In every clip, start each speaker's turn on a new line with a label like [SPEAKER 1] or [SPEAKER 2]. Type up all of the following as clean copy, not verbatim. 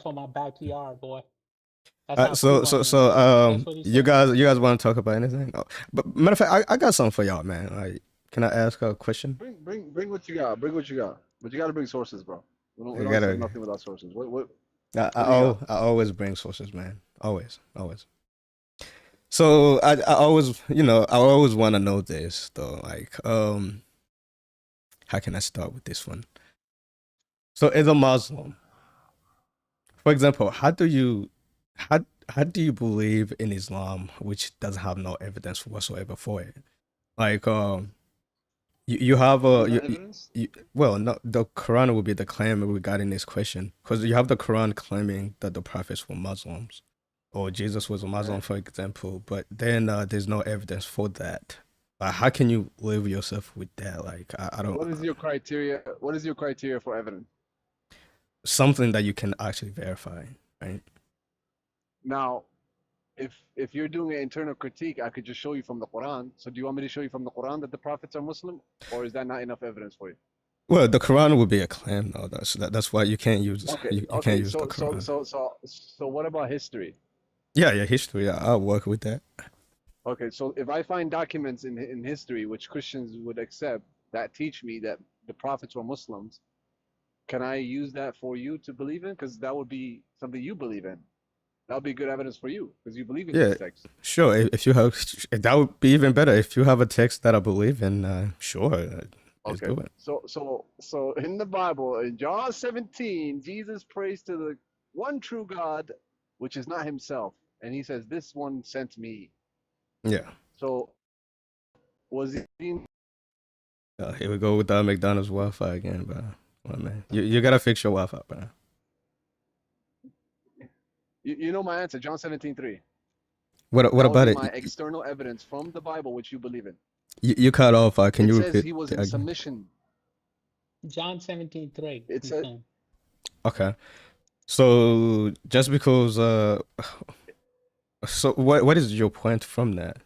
[SPEAKER 1] on my backyard, boy. That's how
[SPEAKER 2] So
[SPEAKER 1] cool I
[SPEAKER 2] so
[SPEAKER 1] am.
[SPEAKER 2] so
[SPEAKER 1] That's what he
[SPEAKER 2] you
[SPEAKER 1] said.
[SPEAKER 2] guys want to talk about anything? Oh, but matter of fact, I got something for y'all, man. Like, can I ask a question?
[SPEAKER 3] Bring what you got. Bring what you got. But you got to bring sources, bro. We
[SPEAKER 2] I
[SPEAKER 3] don't accept
[SPEAKER 2] gotta.
[SPEAKER 3] nothing without sources.
[SPEAKER 2] I
[SPEAKER 3] What do you got?
[SPEAKER 2] I always bring sources, man. Always, always. So I always, I always want to know this though. Like, how can I start with this one? So as a Muslim, for example, how do you believe in Islam, which doesn't have no evidence whatsoever for it? Like, you have
[SPEAKER 3] What
[SPEAKER 2] a
[SPEAKER 3] is that evidence?
[SPEAKER 2] well, no, the Quran will be the claim regarding this question because you have the Quran claiming that the prophets were Muslims or Jesus was a Muslim,
[SPEAKER 3] Okay.
[SPEAKER 2] for example, but then there's no evidence for that. How can you live yourself with that? Like, I don't
[SPEAKER 3] What is your criteria? What is your criteria for evidence?
[SPEAKER 2] something that you can actually verify, right?
[SPEAKER 3] Now, if you're doing an internal critique, I could just show you from the Quran. So do you want me to show you from the Quran that the prophets are Muslim, or is that not enough evidence for you?
[SPEAKER 2] Well, the Quran would be a claim, though. That's why you can't use
[SPEAKER 3] Okay.
[SPEAKER 2] you can't
[SPEAKER 3] Okay.
[SPEAKER 2] use the
[SPEAKER 3] So so
[SPEAKER 2] Quran.
[SPEAKER 3] so so so what about history?
[SPEAKER 2] Yeah, yeah, history. I'll work with that.
[SPEAKER 3] Okay. So if I find documents in history which Christians would accept that teach me that the prophets were Muslims, can I use that for you to believe in? Because that would be something you believe in. That would be good evidence for you because you believe in
[SPEAKER 2] Yeah,
[SPEAKER 3] these texts.
[SPEAKER 2] sure. If you have, that would be even better. If you have a text that I believe in, sure, let's
[SPEAKER 3] Okay.
[SPEAKER 2] do it.
[SPEAKER 3] So in the Bible, in John 17, Jesus prays to the one true God, which is not himself. And he says, "This one sent me."
[SPEAKER 2] Yeah.
[SPEAKER 3] So was he
[SPEAKER 2] Here we go with the McDonald's Wi-Fi again, bro. Come on, man. You gotta fix your Wi-Fi, bro.
[SPEAKER 3] you know my answer, John 17:3.
[SPEAKER 2] What
[SPEAKER 3] That would
[SPEAKER 2] about
[SPEAKER 3] be
[SPEAKER 2] it?
[SPEAKER 3] my external evidence from the Bible which you believe in.
[SPEAKER 2] You cut off. Can
[SPEAKER 3] It
[SPEAKER 2] you
[SPEAKER 3] says
[SPEAKER 2] repeat
[SPEAKER 3] he was
[SPEAKER 2] it
[SPEAKER 3] in
[SPEAKER 2] again?
[SPEAKER 3] submission.
[SPEAKER 1] John 17:3.
[SPEAKER 3] It
[SPEAKER 1] He's
[SPEAKER 3] said
[SPEAKER 1] saying.
[SPEAKER 2] Okay. So just because so what is your point from that?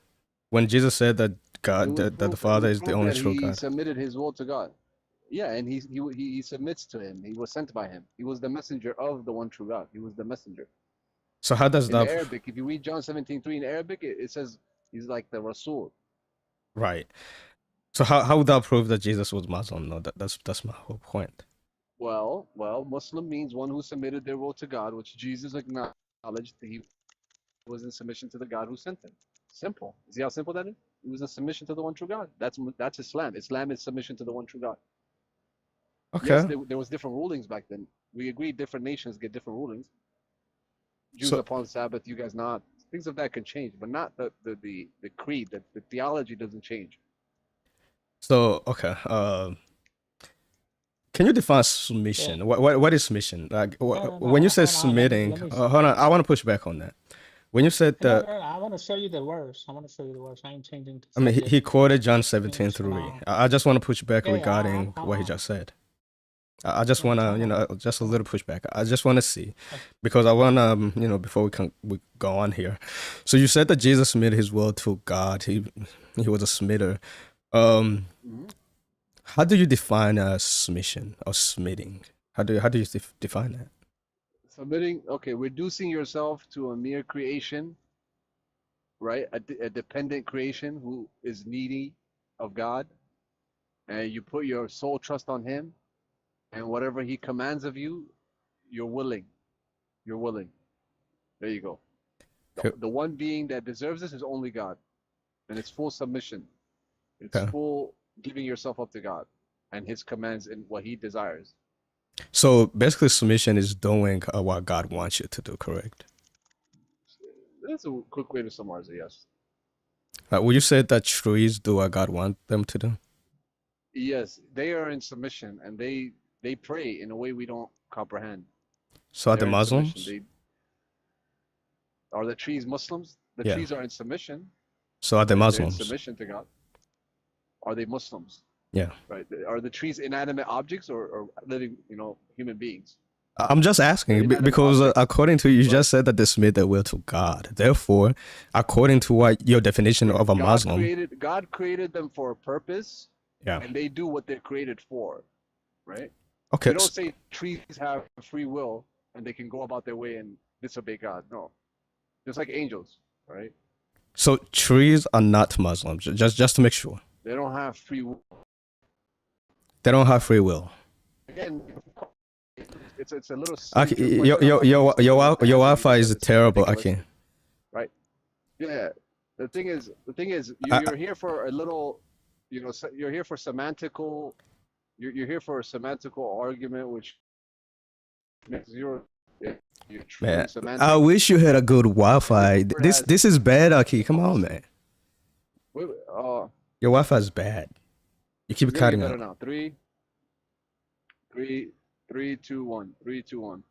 [SPEAKER 2] When Jesus said that God that the
[SPEAKER 3] it
[SPEAKER 2] Father
[SPEAKER 3] would
[SPEAKER 2] is the
[SPEAKER 3] prove
[SPEAKER 2] only
[SPEAKER 3] that
[SPEAKER 2] true
[SPEAKER 3] he
[SPEAKER 2] God.
[SPEAKER 3] submitted his will to God. Yeah, and he submits to him. He was sent by him. He was the messenger of the one true God. He was the messenger.
[SPEAKER 2] So how does
[SPEAKER 3] In the
[SPEAKER 2] that
[SPEAKER 3] Arabic, if you read John 17:3 in Arabic, it says he's like the Rasul.
[SPEAKER 2] right? So how would that prove that Jesus was Muslim? No, that's my whole point.
[SPEAKER 3] Well, Muslim means one who submitted their will to God, which Jesus acknowledged that he was in submission to the God who sent him. Simple. See how simple that is? He was in submission to the one true God. That's Islam. Islam is submission to the one true God. Yes,
[SPEAKER 2] Okay.
[SPEAKER 3] there was different rulings back then. We agreed different nations get different rulings. Jews
[SPEAKER 2] So
[SPEAKER 3] upon Sabbath, you guys not. Things of that can change, but not the creed. The theology doesn't change.
[SPEAKER 2] okay. Can you define
[SPEAKER 1] Yeah.
[SPEAKER 2] submission? What is submission? Like when you
[SPEAKER 1] No.
[SPEAKER 2] say
[SPEAKER 1] Hold on.
[SPEAKER 2] submitting,
[SPEAKER 1] Let me.
[SPEAKER 2] hold on. I want to push back on that. When you said that,
[SPEAKER 1] I want to show you the verse. I want to show you the verse. I ain't changing the
[SPEAKER 2] I mean, he
[SPEAKER 1] subject.
[SPEAKER 2] quoted John
[SPEAKER 1] You know,
[SPEAKER 2] 17
[SPEAKER 1] so
[SPEAKER 2] 3.
[SPEAKER 1] now.
[SPEAKER 2] I just want to push back
[SPEAKER 1] Yeah.
[SPEAKER 2] regarding what he just said. I just want to,
[SPEAKER 1] Come on.
[SPEAKER 2] just a
[SPEAKER 1] Come on.
[SPEAKER 2] little pushback. I just want to see,
[SPEAKER 1] Uh,
[SPEAKER 2] because I want to, before we go on here. So you said that Jesus submitted his will to God. He was a submitter. Um,
[SPEAKER 3] Mhm.
[SPEAKER 2] how do you define a submission or submitting? How do you define that?
[SPEAKER 3] Submitting, okay, reducing yourself to a mere creation, right? A dependent creation who is needy of God, and you put your sole trust on Him, and whatever He commands of you, you're willing. You're willing. There you go.
[SPEAKER 2] Okay.
[SPEAKER 3] The one being that deserves this is only God, and it's full submission. It's
[SPEAKER 2] Okay.
[SPEAKER 3] full giving yourself up to God and His commands and what He desires.
[SPEAKER 2] So basically, submission is doing what God wants you to do. Correct.
[SPEAKER 3] That's a quick way to summarize it. Yes.
[SPEAKER 2] Would you say that trees do what God wants them to do?
[SPEAKER 3] Yes, they are in submission, and they pray in a way we don't comprehend.
[SPEAKER 2] So are the
[SPEAKER 3] They're in submission.
[SPEAKER 2] Muslims?
[SPEAKER 3] They are the trees Muslims. The
[SPEAKER 2] Yeah.
[SPEAKER 3] trees are in submission.
[SPEAKER 2] So are the
[SPEAKER 3] They're in
[SPEAKER 2] Muslims?
[SPEAKER 3] submission to God. Are they Muslims?
[SPEAKER 2] Yeah.
[SPEAKER 3] Right. Are the trees inanimate objects or living, human beings?
[SPEAKER 2] I'm just
[SPEAKER 3] They're
[SPEAKER 2] asking
[SPEAKER 3] inanimate
[SPEAKER 2] because
[SPEAKER 3] objects,
[SPEAKER 2] according to you
[SPEAKER 3] but
[SPEAKER 2] just said that they submit their will to God. Therefore, according to what your definition
[SPEAKER 3] yeah,
[SPEAKER 2] of a Muslim,
[SPEAKER 3] God created them for a purpose,
[SPEAKER 2] yeah.
[SPEAKER 3] and they do what they're created for. Right.
[SPEAKER 2] Okay.
[SPEAKER 3] We don't say trees have free will. and they can go about their way and disobey God. No, just like angels, right?
[SPEAKER 2] So trees are not Muslims. Just to make sure.
[SPEAKER 3] They don't have free will.
[SPEAKER 2] They don't have free will.
[SPEAKER 3] Again, it's a little.
[SPEAKER 2] Okay,
[SPEAKER 3] skewed.
[SPEAKER 2] your
[SPEAKER 3] Answer
[SPEAKER 2] Wi-Fi
[SPEAKER 3] because
[SPEAKER 2] is
[SPEAKER 3] it's
[SPEAKER 2] terrible.
[SPEAKER 3] ridiculous,
[SPEAKER 2] Okay.
[SPEAKER 3] right? Yeah. The thing is, you're here for a little, you're here for semantical. You're here for a semantical argument, which makes zero. Yeah, you're truly
[SPEAKER 2] Man,
[SPEAKER 3] semantic.
[SPEAKER 2] I wish you had a good Wi-Fi.
[SPEAKER 3] Word
[SPEAKER 2] This
[SPEAKER 3] has-
[SPEAKER 2] this is bad, Aki. Come on, man.
[SPEAKER 3] Wait,
[SPEAKER 2] Your Wi-Fi is bad. You keep
[SPEAKER 3] it's gonna be
[SPEAKER 2] cutting
[SPEAKER 3] better
[SPEAKER 2] out.
[SPEAKER 3] now. 3, 2, 1. 3, 2, 1.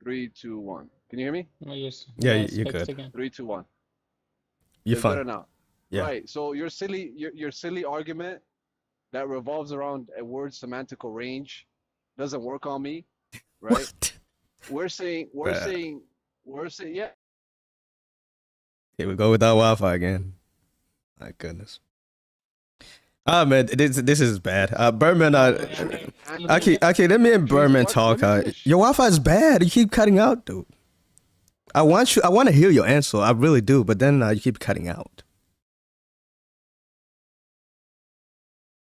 [SPEAKER 3] 3, 2, 1. Can you hear me?
[SPEAKER 1] Oh, yes.
[SPEAKER 2] Yeah,
[SPEAKER 1] it's
[SPEAKER 2] you're
[SPEAKER 1] fixed
[SPEAKER 2] good.
[SPEAKER 1] again.
[SPEAKER 3] 3, 2, 1.
[SPEAKER 2] You're
[SPEAKER 3] It's better
[SPEAKER 2] fine.
[SPEAKER 3] now.
[SPEAKER 2] Yeah.
[SPEAKER 3] Right. So your silly argument that revolves around a word semantical range doesn't work on me, right?
[SPEAKER 2] What?
[SPEAKER 3] We're saying, yeah.
[SPEAKER 2] Here we go with that Wi-Fi again. My goodness. Ah, man, this is bad. Berman, Aki, let me and Berman talk. Your Wi-Fi is bad. You keep cutting out, dude. I want to hear your answer. I really do, but then you keep cutting out.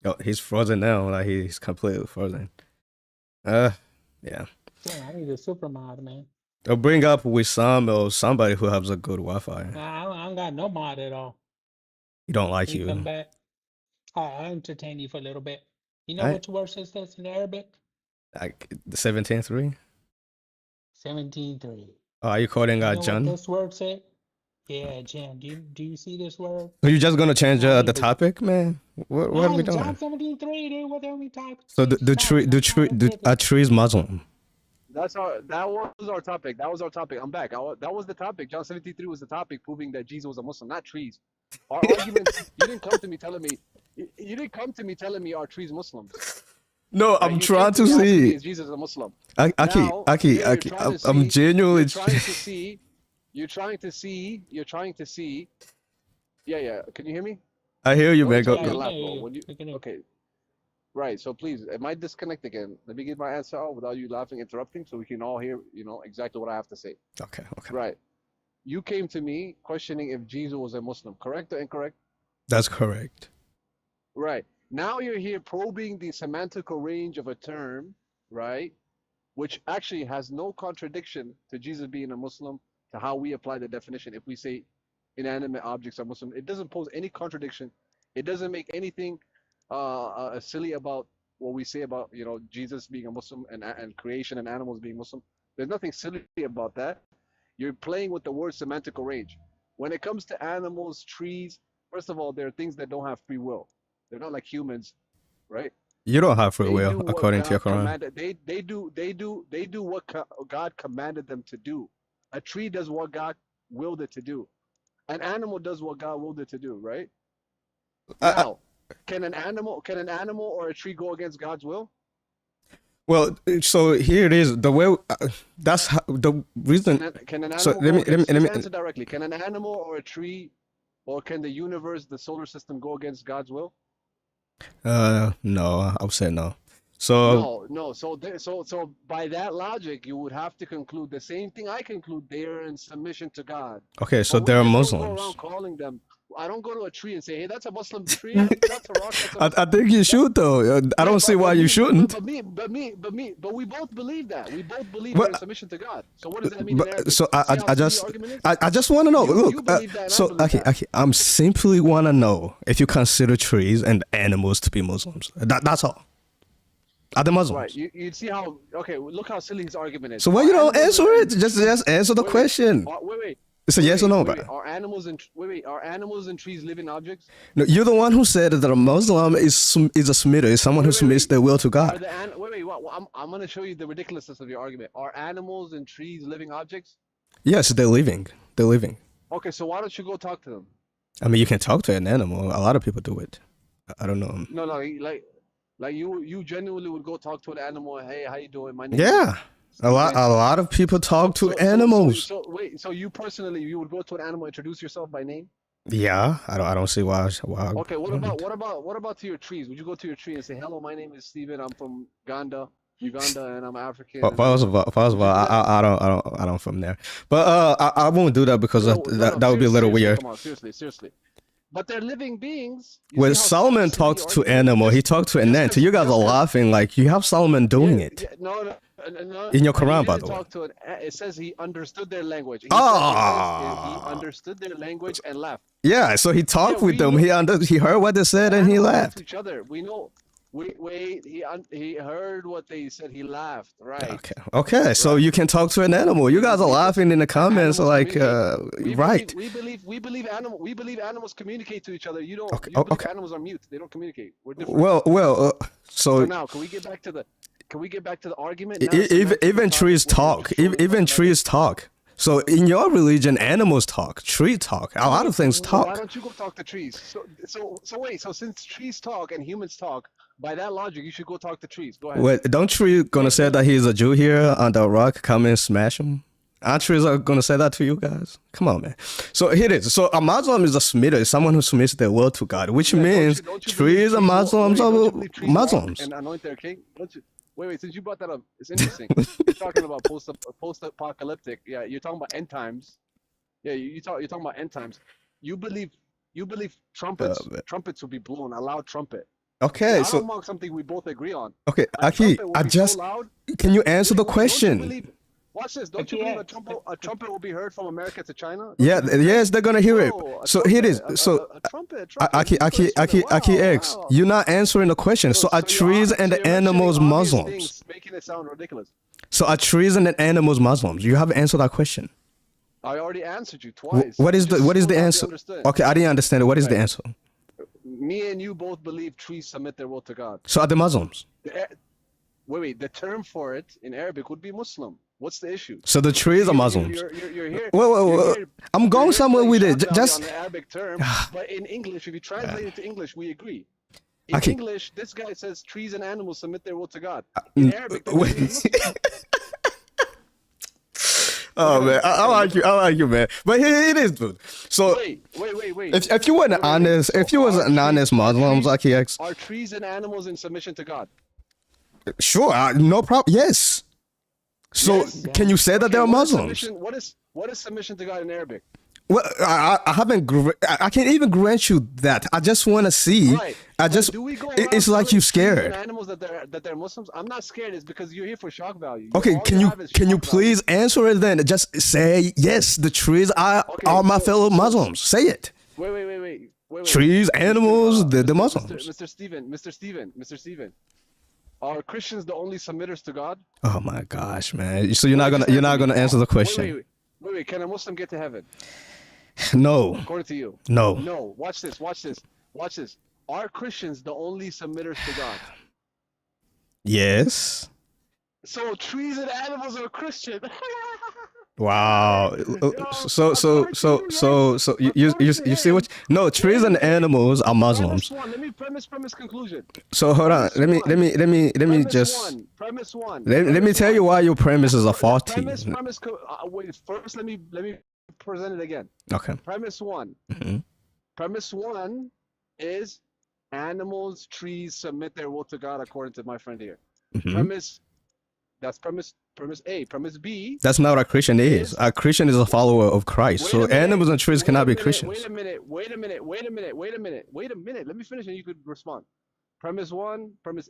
[SPEAKER 2] Oh, he's frozen now. Like he's completely frozen. Yeah.
[SPEAKER 1] Yeah, I need a super mod, man.
[SPEAKER 2] I'll bring up Wissam or somebody who has a good Wi-Fi.
[SPEAKER 1] I don't got no mod at all.
[SPEAKER 2] He don't like
[SPEAKER 1] You come
[SPEAKER 2] you.
[SPEAKER 1] back. I'll entertain you for a little bit. You know
[SPEAKER 2] Alright.
[SPEAKER 1] which verse is this in Arabic?
[SPEAKER 2] Like the 17:3.
[SPEAKER 1] 17:3.
[SPEAKER 2] Oh, are you quoting
[SPEAKER 1] You know what
[SPEAKER 2] John?
[SPEAKER 1] this word said? Yeah, Jan. Do you see this word?
[SPEAKER 2] Are you just gonna change
[SPEAKER 1] Yeah,
[SPEAKER 2] the
[SPEAKER 1] but-
[SPEAKER 2] topic, man? What are we doing?
[SPEAKER 1] John 17:3, dude. What are we talking?
[SPEAKER 2] So are trees Muslim?
[SPEAKER 3] That was our topic. That was our topic. I'm back. That was the topic. John 73 was the topic, proving that Jesus was a Muslim, not trees. Our argument. You didn't come to me telling me. You didn't come to me telling me are trees Muslims.
[SPEAKER 2] No,
[SPEAKER 3] Right?
[SPEAKER 2] I'm
[SPEAKER 3] You
[SPEAKER 2] trying
[SPEAKER 3] came
[SPEAKER 2] to
[SPEAKER 3] me asking me,
[SPEAKER 2] see.
[SPEAKER 3] is Jesus a Muslim?
[SPEAKER 2] Aki,
[SPEAKER 3] Now, you're trying to
[SPEAKER 2] I'm
[SPEAKER 3] see-
[SPEAKER 2] genuinely.
[SPEAKER 3] You're trying to see. Yeah. Can you hear me?
[SPEAKER 2] I hear you,
[SPEAKER 3] Don't
[SPEAKER 2] man.
[SPEAKER 3] tell
[SPEAKER 2] Go,
[SPEAKER 3] me a
[SPEAKER 2] go.
[SPEAKER 3] lot,
[SPEAKER 1] Yeah,
[SPEAKER 3] bro.
[SPEAKER 1] yeah,
[SPEAKER 3] When you-
[SPEAKER 1] we can hear.
[SPEAKER 3] Okay. Right. So please, am I disconnect again? Let me get my answer out without you laughing, interrupting, so we can all hear, exactly what I have to say.
[SPEAKER 2] Okay.
[SPEAKER 3] Right. You came to me questioning if Jesus was a Muslim, correct or incorrect?
[SPEAKER 2] That's correct.
[SPEAKER 3] Right. Now you're here probing the semantical range of a term, right? Which actually has no contradiction to Jesus being a Muslim, to how we apply the definition. If we say inanimate objects are Muslim, it doesn't pose any contradiction. It doesn't make anything silly about what we say about Jesus being a Muslim and creation and animals being Muslim. There's nothing silly about that. You're playing with the word semantical range. When it comes to animals, trees, first of all, there are things that don't have free will. They're not like humans, right?
[SPEAKER 2] You don't have free
[SPEAKER 3] They
[SPEAKER 2] will
[SPEAKER 3] do what
[SPEAKER 2] according to your
[SPEAKER 3] God
[SPEAKER 2] Quran.
[SPEAKER 3] commanded. They do what God commanded them to do. A tree does what God willed it to do. An animal does what God willed it to do, right? Now, can an animal or a tree go against God's will?
[SPEAKER 2] Well, so here it is. The way that's how, the reason.
[SPEAKER 3] Can an animal
[SPEAKER 2] So let me
[SPEAKER 3] just answer directly. Can an animal or a tree or can the universe, the solar system go against God's will?
[SPEAKER 2] No, I would say no. So
[SPEAKER 3] No. So by that logic, you would have to conclude the same thing I conclude. They are in submission to God.
[SPEAKER 2] okay, so
[SPEAKER 3] But we
[SPEAKER 2] they're
[SPEAKER 3] just don't go
[SPEAKER 2] Muslims.
[SPEAKER 3] around calling them. I don't go to a tree and say, "Hey, that's a Muslim tree. That's a rock." That's a
[SPEAKER 2] I think you should though. I don't see why you shouldn't.
[SPEAKER 3] But we both believe that. We both believe
[SPEAKER 2] But-
[SPEAKER 3] they're in submission to God. So what does that mean? in
[SPEAKER 2] But
[SPEAKER 3] Arabic?
[SPEAKER 2] so
[SPEAKER 3] See how
[SPEAKER 2] I
[SPEAKER 3] silly
[SPEAKER 2] just
[SPEAKER 3] your argument is?
[SPEAKER 2] I just want to know.
[SPEAKER 3] You
[SPEAKER 2] Look,
[SPEAKER 3] believe that and I
[SPEAKER 2] so
[SPEAKER 3] believe that.
[SPEAKER 2] okay, I'm simply want to know if you consider trees and animals to be Muslims. That's all. Are they Muslims?
[SPEAKER 3] Right. You see how? Okay. Look how silly his argument is.
[SPEAKER 2] So why
[SPEAKER 3] Are
[SPEAKER 2] you don't
[SPEAKER 3] animals
[SPEAKER 2] answer
[SPEAKER 3] and-
[SPEAKER 2] it? Just answer the
[SPEAKER 3] Wait,
[SPEAKER 2] question.
[SPEAKER 3] Wait.
[SPEAKER 2] It's a yes or no, bro.
[SPEAKER 3] Are animals and trees living objects?
[SPEAKER 2] No, you're the one who said that a Muslim is a submitter, is someone who
[SPEAKER 3] Wait,
[SPEAKER 2] submits their will to
[SPEAKER 3] Are
[SPEAKER 2] God.
[SPEAKER 3] the wait. I'm going to show you the ridiculousness of your argument. Are animals and trees living objects?
[SPEAKER 2] Yes, they're living. They're living.
[SPEAKER 3] Okay, so why don't you go talk to them?
[SPEAKER 2] I mean, you can talk to an animal. A lot of people do it. I don't know.
[SPEAKER 3] No, like you genuinely would go talk to an animal. Hey, how you doing? My name.
[SPEAKER 2] Yeah, a lot of people talk to animals.
[SPEAKER 3] So you personally, you would go to an animal, introduce yourself by name?
[SPEAKER 2] Yeah, I don't see why.
[SPEAKER 3] Okay, what about to your trees? Would you go to your tree and say, "Hello, my name is Steven. I'm from Uganda. Uganda, and I'm African.
[SPEAKER 2] First of all, I don't from there, but I won't do that because that would be a little weird.
[SPEAKER 3] Come on, seriously. But they're living beings.
[SPEAKER 2] When Solomon talked to animal, he talked to an ant. You guys are laughing like you have Solomon doing it.
[SPEAKER 3] No.
[SPEAKER 2] In your Quran, by the way.
[SPEAKER 3] It says he understood their language. He understood their language and laughed.
[SPEAKER 2] Yeah, so he talked with them. He heard what they said and he laughed.
[SPEAKER 3] Each other. We know. He heard what they said. He laughed. Right.
[SPEAKER 2] Okay. So you can talk to an animal. You guys are laughing in the comments, like, right?
[SPEAKER 3] We believe animals communicate to each other. You don't. Okay. You believe animals are mute. They don't communicate. We're different.
[SPEAKER 2] Well. So
[SPEAKER 3] now, can we get back to the argument?
[SPEAKER 2] Even trees talk. Even trees talk. So in your religion, animals talk, trees talk, a lot of things talk.
[SPEAKER 3] Why don't you go talk to trees? So wait. So since trees talk and humans talk, by that logic, you should go talk to trees. Go ahead.
[SPEAKER 2] Wait, don't trees gonna say that he's a Jew here on the rock? Come and smash him. Aren't trees are gonna say that to you guys? Come on, man. So here it is. So a Muslim is a submitter, is someone who submits their will to God, which means trees and Muslims are Muslims.
[SPEAKER 3] And anoint their king. Wait, since you brought that up, it's interesting. You're talking about post-apocalyptic. Yeah, you're talking about end times. Yeah, you're talking about end times. You believe trumpets will be blown, a loud trumpet.
[SPEAKER 2] Okay,
[SPEAKER 3] so something we both agree on.
[SPEAKER 2] Okay, Aki, can you answer the question?
[SPEAKER 3] Watch this. Don't you believe a trumpet will be heard from America to China?
[SPEAKER 2] Yes, they're gonna hear it. So here it is. So Aki X, you're not answering the question. So are trees and the animals Muslims?
[SPEAKER 3] Making it sound ridiculous.
[SPEAKER 2] So are trees and the animals Muslims? You haven't answered that question.
[SPEAKER 3] I already answered you twice.
[SPEAKER 2] What is the answer? Okay, I didn't understand it. What is the answer?
[SPEAKER 3] Me and you both believe trees submit their will to God.
[SPEAKER 2] So are the Muslims?
[SPEAKER 3] Wait. The term for it in Arabic would be Muslim. What's the issue?
[SPEAKER 2] So the trees are Muslims.
[SPEAKER 3] You're here.
[SPEAKER 2] Well, I'm going somewhere with it. Just
[SPEAKER 3] on the Arabic term, but in English, if you translate it to English, we agree. In English, this guy says trees and animals submit their will to God. In Arabic,
[SPEAKER 2] oh man, I like you, man. But here it is, dude. So
[SPEAKER 3] wait.
[SPEAKER 2] If you were an honest, if you was an honest Muslim, Zaki X,
[SPEAKER 3] are trees and animals in submission to God?
[SPEAKER 2] Sure, no problem. Yes. So yes. Can you say that they're Muslims?
[SPEAKER 3] What is submission to God in Arabic?
[SPEAKER 2] Well, I can't even grant you that. I just want to see. Right. It's like you scared.
[SPEAKER 3] Animals that they're Muslims. I'm not scared. It's because you're here for shock value.
[SPEAKER 2] Okay, can you please answer it then? Just say yes. The trees are my fellow Muslims. Say it.
[SPEAKER 3] Wait.
[SPEAKER 2] Trees, animals, the Muslims.
[SPEAKER 3] Mr. Steven. Are Christians the only submitters to God?
[SPEAKER 2] Oh my gosh, man! So you're not gonna answer the question.
[SPEAKER 3] Wait. Can a Muslim get to heaven?
[SPEAKER 2] No.
[SPEAKER 3] According to you.
[SPEAKER 2] No.
[SPEAKER 3] No. Watch this. Are Christians the only submitters to God?
[SPEAKER 2] Yes.
[SPEAKER 3] So trees and animals are Christian.
[SPEAKER 2] Wow. So you see what? No, trees and animals are Muslims.
[SPEAKER 3] Let me premise conclusion.
[SPEAKER 2] So hold on. Let me just.
[SPEAKER 3] Premise one.
[SPEAKER 2] Let me tell you why your premises are faulty.
[SPEAKER 3] Wait. First, let me present it again.
[SPEAKER 2] Okay.
[SPEAKER 3] Premise one.
[SPEAKER 2] Mm-hmm.
[SPEAKER 3] Premise one is animals, trees submit their will to God according to my friend here.
[SPEAKER 2] Mm-hmm.
[SPEAKER 3] That's premise A. Premise B.
[SPEAKER 2] That's not what a Christian is. A Christian is a follower of Christ. So animals and trees cannot be Christians.
[SPEAKER 3] Wait a minute. Let me finish and you could respond. Premise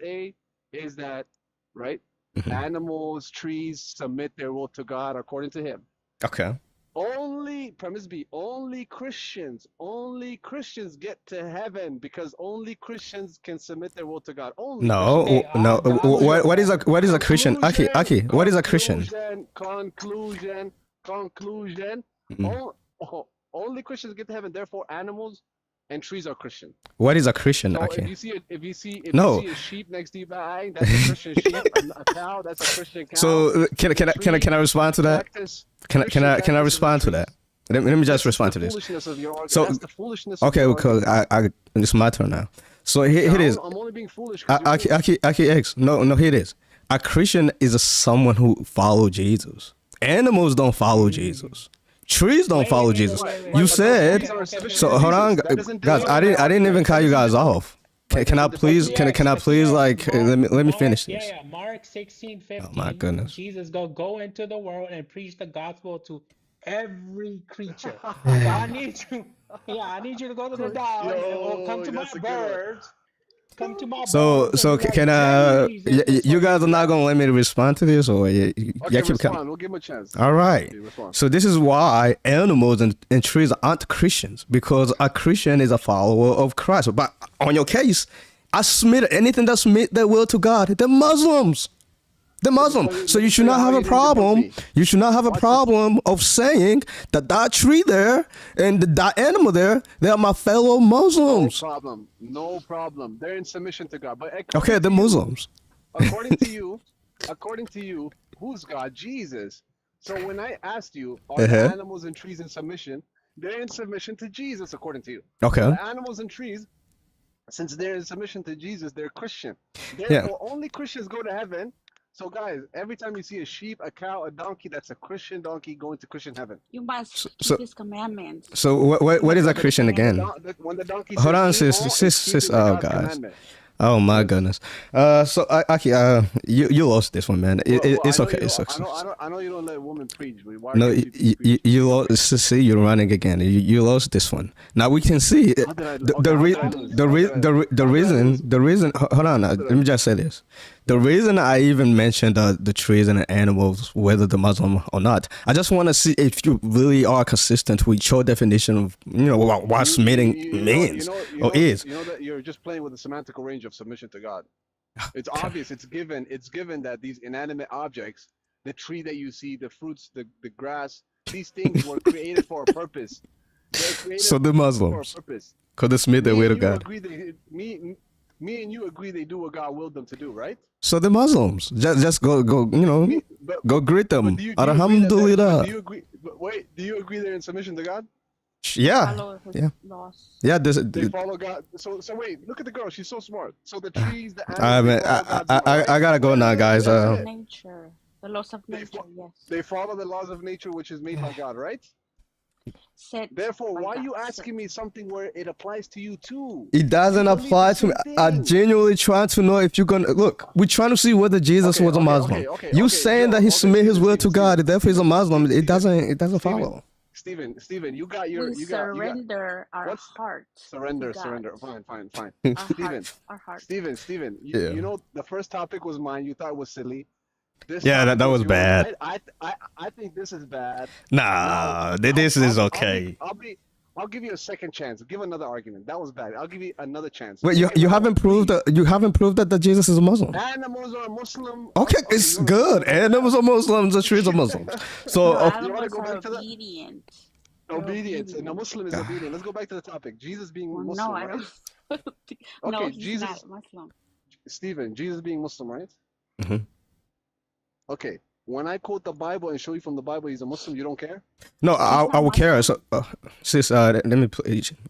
[SPEAKER 3] A is that, right?
[SPEAKER 2] Mm-hmm.
[SPEAKER 3] Animals, trees submit their will to God according to him.
[SPEAKER 2] Okay.
[SPEAKER 3] Premise B, only Christians get to heaven because only Christians can submit their will to God.
[SPEAKER 2] No. What is a Christian? Aki, what is a Christian?
[SPEAKER 3] Conclusion.
[SPEAKER 2] Mm-hmm.
[SPEAKER 3] Only Christians get to heaven. Therefore, animals and trees are Christian.
[SPEAKER 2] What is a Christian?
[SPEAKER 3] So
[SPEAKER 2] Okay.
[SPEAKER 3] If you see a sheep next to you, that's a Christian sheep. A cow, that's a Christian cow.
[SPEAKER 2] So can I respond to that? Can I respond to that? Let me just respond to this. So
[SPEAKER 3] that's the foolishness.
[SPEAKER 2] Okay, because it's my turn now. So here it is.
[SPEAKER 3] I'm only being foolish.
[SPEAKER 2] Aki X. No, here it is. A Christian is someone who follows Jesus. Animals don't follow Jesus. Trees don't follow Jesus. You said so. Hold on, guys. I didn't even call you guys off. Can I please? Can I please like let me finish this?
[SPEAKER 1] Yeah, Mark 16:15.
[SPEAKER 2] Oh my goodness.
[SPEAKER 1] Jesus go into the world and preach the gospel to every creature. So I need you. Yeah, I need you to go to the dog or come to my birds. Come to my
[SPEAKER 2] So
[SPEAKER 1] birds. And be like,
[SPEAKER 2] can you guys are not gonna let me respond to this, or
[SPEAKER 3] Okay,
[SPEAKER 2] keep
[SPEAKER 3] respond.
[SPEAKER 2] coming?
[SPEAKER 3] We'll give him a chance.
[SPEAKER 2] All right.
[SPEAKER 3] Okay, respond.
[SPEAKER 2] So this is why animals and trees aren't Christians, because a Christian is a follower of Christ. But on your case, I submit anything that submit their will to God. They're Muslims. They're Muslim. So you should not have a problem. You should not have a problem of saying that tree there and that animal there, they are my fellow Muslims.
[SPEAKER 3] No problem. They're in submission to God. But
[SPEAKER 2] Okay, they're Muslims.
[SPEAKER 3] According to you, who's God? Jesus. So when I asked you, are the animals and trees in submission? They're in submission to Jesus, according to you.
[SPEAKER 2] Okay.
[SPEAKER 3] The animals and trees, since they're in submission to Jesus, they're Christian. Therefore, only Christians go to heaven. So guys, every time you see a sheep, a cow, a donkey, that's a Christian donkey going to Christian heaven.
[SPEAKER 4] You must keep his commandments.
[SPEAKER 2] So what is a Christian again?
[SPEAKER 3] When the donkey
[SPEAKER 2] Hold on,
[SPEAKER 3] says,
[SPEAKER 2] sis. Oh, guys. Oh my goodness. So Aki, you lost this one, man. It's okay. It's okay.
[SPEAKER 3] I know you don't let women preach.
[SPEAKER 2] No, you lost. See, you're running again. You lost this one. Now we can see the reason. Hold on. Let me just say this. The reason I even mentioned the trees and the animals, whether they're Muslim or not, I just want to see if you really are consistent with your definition of what submitting means or is.
[SPEAKER 3] You know that you're just playing with the semantical range of submission to God. It's obvious. It's given that these inanimate objects, the tree that you see, the fruits, the grass, these things were created for a purpose.
[SPEAKER 2] So they're Muslims.
[SPEAKER 3] For a purpose.
[SPEAKER 2] Could they submit their way to God?
[SPEAKER 3] Me and you agree they do what God willed them to do, right?
[SPEAKER 2] So they're Muslims. Just go, go greet them. Alhamdulillah.
[SPEAKER 3] Do you agree they're in submission to God?
[SPEAKER 2] Yeah. Yeah.
[SPEAKER 3] They follow God. So wait, look at the girl. She's so smart. So the trees, the
[SPEAKER 2] animals. I gotta go now, guys.
[SPEAKER 4] Nature. The laws of nature. Yes.
[SPEAKER 3] They follow the laws of nature, which is made by God, right? Therefore, why are you asking me something where it applies to you too?
[SPEAKER 2] It doesn't apply to me. I'm genuinely trying to know if you're gonna look. We're trying to see whether Jesus was a Muslim. You saying that he submit his will to God, therefore he's a Muslim. It doesn't follow.
[SPEAKER 3] Steven, you got your.
[SPEAKER 4] We surrender our heart.
[SPEAKER 3] Surrender. Fine.
[SPEAKER 4] Our heart.
[SPEAKER 3] Steven. You know the first topic was mine. You thought it was silly.
[SPEAKER 2] That was bad.
[SPEAKER 3] I think this is bad.
[SPEAKER 2] Nah, this is okay.
[SPEAKER 3] I'll give you a second chance. Give another argument. That was bad. I'll give you another chance.
[SPEAKER 2] Wait, you haven't proved that Jesus is a Muslim.
[SPEAKER 3] Animals are Muslim.
[SPEAKER 2] Okay, it's good. Animals are Muslims. The trees are Muslims. So
[SPEAKER 3] you want to go back to that? Obedience. And a Muslim is obedient. Let's go back to the topic. Jesus being Muslim.
[SPEAKER 4] No, I don't.
[SPEAKER 3] Okay,
[SPEAKER 4] he's
[SPEAKER 3] Jesus.
[SPEAKER 4] not Muslim.
[SPEAKER 3] Steven, Jesus being Muslim, right?
[SPEAKER 2] Mm-hmm.
[SPEAKER 3] Okay. When I quote the Bible and show you from the Bible he's a Muslim, you don't care?
[SPEAKER 2] No, I will care. So, sis, let me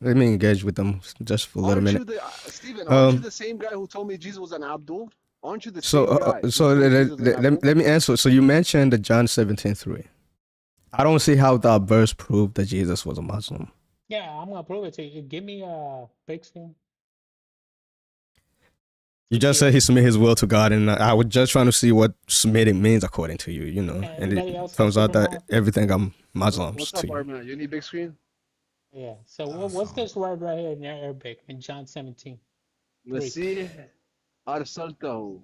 [SPEAKER 2] engage with them just for a little minute.
[SPEAKER 3] Steven, aren't you the same guy who told me Jesus was an Abdul? Aren't you the same guy?
[SPEAKER 2] So let me answer. So you mentioned the John 17:3. I don't see how that verse proved that Jesus was a Muslim.
[SPEAKER 1] Yeah, I'm gonna prove it to you. Give me a big screen.
[SPEAKER 2] You just said he submit his will to God, and I was just trying to see what submitting means according to you, and it turns out that everything I'm Muslims.
[SPEAKER 3] What's up, Arman? You need big screen?
[SPEAKER 1] Yeah. So what's this word right here in Arabic in John 17?
[SPEAKER 3] Masih arsaltahu.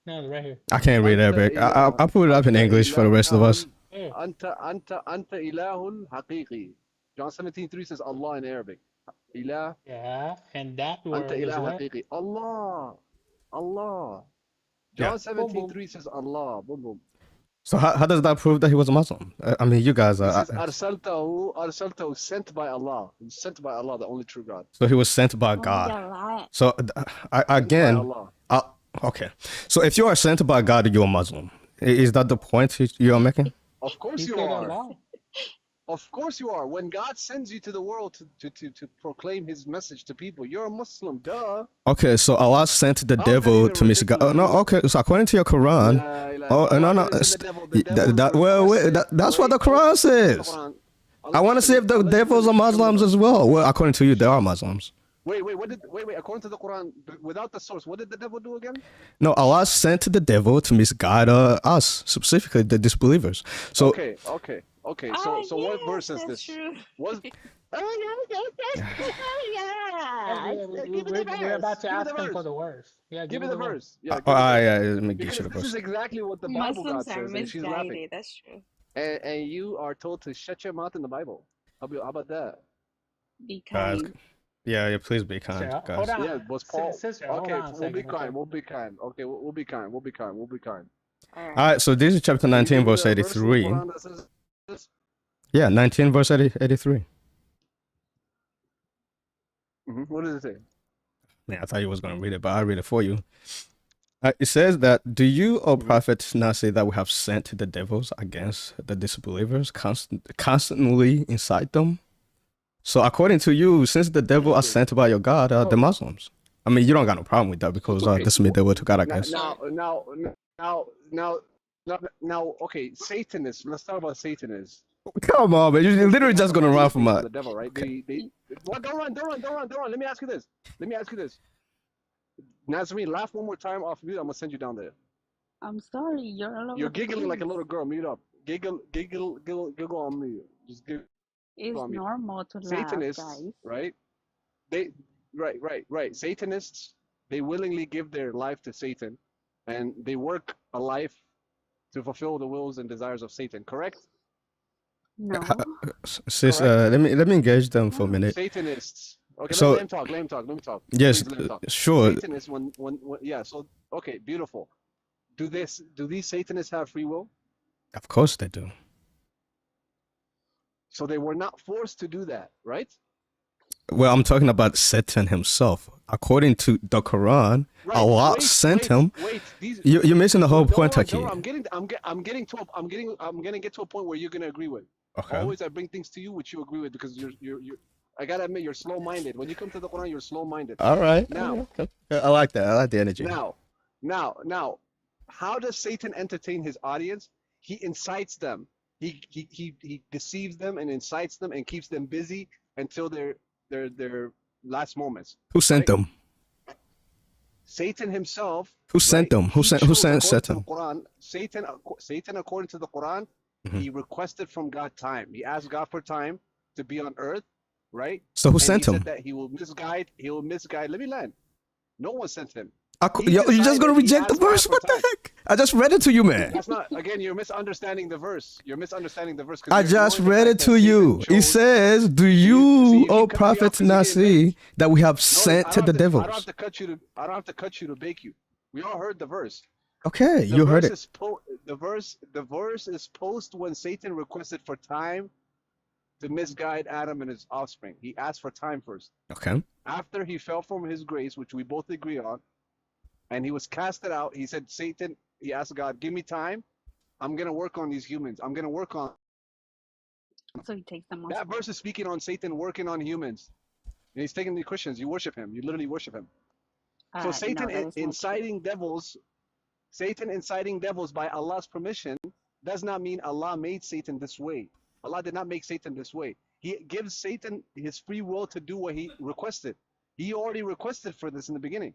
[SPEAKER 1] No, right here.
[SPEAKER 2] I can't read Arabic. I'll put it up in English for the rest of us.
[SPEAKER 3] Anta ilahun haqiqi. John 17:3 says Allah in Arabic. Ilah.
[SPEAKER 1] Yeah, and that word
[SPEAKER 3] Anta ilah haqiqi. Allah. John 17:3 says Allah. Boom, boom.
[SPEAKER 2] So how does that prove that he was a Muslim? I mean, you guys are.
[SPEAKER 3] Arsaltahu, sent by Allah. Sent by Allah, the only true God.
[SPEAKER 2] So he was sent by God. So okay. So if you are sent by God, you're a Muslim. Is that the point you are making?
[SPEAKER 3] Of course you are. Of course you are. When God sends you to the world to proclaim his message to people, you're a Muslim, duh.
[SPEAKER 2] Okay, so Allah sent the devil to misguide. No, okay, so according to your Quran, that's what the Quran says. I want to see if the devils are Muslims as well. Well, according to you, they are Muslims.
[SPEAKER 3] Wait. According to the Quran, without the source, what did the devil do again?
[SPEAKER 2] No, Allah sent the devil to misguide us, specifically the disbelievers. So
[SPEAKER 3] okay. So what verse is this?
[SPEAKER 4] True.
[SPEAKER 3] Was
[SPEAKER 1] We're about to ask him for the words. Yeah,
[SPEAKER 3] give me the verse. Yeah,
[SPEAKER 2] let me get
[SPEAKER 3] because
[SPEAKER 2] you the
[SPEAKER 3] this is
[SPEAKER 2] verse.
[SPEAKER 3] exactly what the Bible God
[SPEAKER 4] Muslims are
[SPEAKER 3] says, and she's laughing.
[SPEAKER 4] misguided. That's true.
[SPEAKER 3] And you are told to shut your mouth in the Bible. How about that?
[SPEAKER 4] Be
[SPEAKER 2] Guys,
[SPEAKER 4] kind.
[SPEAKER 2] yeah, please be kind,
[SPEAKER 1] Sir,
[SPEAKER 2] guys.
[SPEAKER 1] hold on.
[SPEAKER 3] Yeah, was Paul.
[SPEAKER 1] Sister,
[SPEAKER 3] Okay,
[SPEAKER 1] hold on a
[SPEAKER 3] we'll
[SPEAKER 1] second,
[SPEAKER 3] be kind.
[SPEAKER 1] okay?
[SPEAKER 3] We'll be kind. Okay, we'll be kind. We'll be kind. We'll be kind.
[SPEAKER 4] All
[SPEAKER 2] All
[SPEAKER 4] right.
[SPEAKER 2] right, so this is chapter
[SPEAKER 3] Can you
[SPEAKER 2] 19,
[SPEAKER 3] give me
[SPEAKER 2] verse
[SPEAKER 3] the verse in the
[SPEAKER 2] 83.
[SPEAKER 3] Quran that says this?
[SPEAKER 2] Yeah, 19, verse 83.
[SPEAKER 3] What does it say?
[SPEAKER 2] Man, I thought you was going to read it, but I'll read it for you. It says that, do you, O prophet, not say that we have sent the devils against the disbelievers, constantly incite them? So according to you, since the devil are sent by your God, the Muslims. I mean, you don't got no problem with that because
[SPEAKER 3] Okay.
[SPEAKER 2] this made the word to God, I guess.
[SPEAKER 3] Now, okay, Satanists. Let's talk about Satanists.
[SPEAKER 2] Come on, man. You're literally just going to run from my...
[SPEAKER 3] the devil, right?
[SPEAKER 2] Okay.
[SPEAKER 3] Don't run. Let me ask you this. Nazarene, laugh one more time off mute. I'm gonna send you down there.
[SPEAKER 4] I'm sorry. You're all over
[SPEAKER 3] You're
[SPEAKER 4] the
[SPEAKER 3] giggling like a
[SPEAKER 4] place.
[SPEAKER 3] little girl. Mute up. Giggle on mute. Just giggle
[SPEAKER 4] It's
[SPEAKER 3] on mute.
[SPEAKER 4] normal to laugh,
[SPEAKER 3] Satanists,
[SPEAKER 4] guys.
[SPEAKER 3] right? Right. Satanists, they willingly give their life to Satan, and they work a life to fulfill the wills and desires of Satan. Correct?
[SPEAKER 4] No.
[SPEAKER 2] Sis, let me engage them for a minute.
[SPEAKER 3] Satanists. Okay,
[SPEAKER 2] So-
[SPEAKER 3] let me talk.
[SPEAKER 2] Yes,
[SPEAKER 3] Please, let him talk.
[SPEAKER 2] sure.
[SPEAKER 3] Satanists, when yeah. So okay, beautiful. Do these Satanists have free will?
[SPEAKER 2] Of course they do.
[SPEAKER 3] So they were not forced to do that, right?
[SPEAKER 2] Well, I'm talking about Satan himself. According to the Quran,
[SPEAKER 3] Right.
[SPEAKER 2] Allah sent him.
[SPEAKER 3] Wait, these.
[SPEAKER 2] You're missing the whole point,
[SPEAKER 3] Don't
[SPEAKER 2] Taki.
[SPEAKER 3] worry, I'm gonna get to a point where you're gonna agree with.
[SPEAKER 2] Okay.
[SPEAKER 3] Always, I bring things to you which you agree with because you're. I gotta admit, you're slow-minded. When you come to the Quran, you're slow-minded.
[SPEAKER 2] All right.
[SPEAKER 3] Now-
[SPEAKER 2] Okay. I like that. I like the energy.
[SPEAKER 3] Now, how does Satan entertain his audience? He incites them. He deceives them and incites them and keeps them busy until their last moments.
[SPEAKER 2] Who sent them?
[SPEAKER 3] Satan himself.
[SPEAKER 2] Who sent them? Who
[SPEAKER 3] he
[SPEAKER 2] sent
[SPEAKER 3] chose, according to
[SPEAKER 2] Satan?
[SPEAKER 3] the Quran, Satan, according to the Quran,
[SPEAKER 2] Mhm.
[SPEAKER 3] he requested from God time. He asked God for time to be on earth, right?
[SPEAKER 2] So who
[SPEAKER 3] And
[SPEAKER 2] sent
[SPEAKER 3] he
[SPEAKER 2] him?
[SPEAKER 3] said that he will misguide. Let me land. No one sent him.
[SPEAKER 2] You're just gonna
[SPEAKER 3] decided he
[SPEAKER 2] reject the
[SPEAKER 3] asked God
[SPEAKER 2] verse?
[SPEAKER 3] for
[SPEAKER 2] What the
[SPEAKER 3] time.
[SPEAKER 2] heck? I just read it to you, man.
[SPEAKER 3] That's not. Again, you're misunderstanding the verse. 'Cause
[SPEAKER 2] I
[SPEAKER 3] you're
[SPEAKER 2] just
[SPEAKER 3] ignoring the
[SPEAKER 2] read
[SPEAKER 3] fact
[SPEAKER 2] it
[SPEAKER 3] that
[SPEAKER 2] to
[SPEAKER 3] Satan
[SPEAKER 2] you. It
[SPEAKER 3] chose-
[SPEAKER 2] says, "Do
[SPEAKER 3] see,
[SPEAKER 2] you,
[SPEAKER 3] you
[SPEAKER 2] O
[SPEAKER 3] keep cutting me
[SPEAKER 2] prophet,
[SPEAKER 3] off 'cause you
[SPEAKER 2] not
[SPEAKER 3] didn't make-
[SPEAKER 2] see that we have
[SPEAKER 3] No,
[SPEAKER 2] sent
[SPEAKER 3] I
[SPEAKER 2] to
[SPEAKER 3] don't
[SPEAKER 2] the
[SPEAKER 3] have to-
[SPEAKER 2] devils?"
[SPEAKER 3] I don't have to cut you to bake you. We all heard the verse.
[SPEAKER 2] Okay, you heard it.
[SPEAKER 3] The verse is post when Satan requested for time to misguide Adam and his offspring. He asked for time first.
[SPEAKER 2] Okay.
[SPEAKER 3] After he fell from his grace, which we both agree on, and he was casted out, he said, Satan, he asked God, give me time. I'm going to work on these humans. I'm going to work on.
[SPEAKER 4] So he takes them off.
[SPEAKER 3] That verse is speaking on Satan working on humans. And he's taking the Christians. You worship him. You literally worship him. So
[SPEAKER 4] No,
[SPEAKER 3] Satan
[SPEAKER 4] that is not true.
[SPEAKER 3] inciting devils by Allah's permission does not mean Allah made Satan this way. Allah did not make Satan this way. He gives Satan his free will to do what he requested. He already requested for this in the beginning.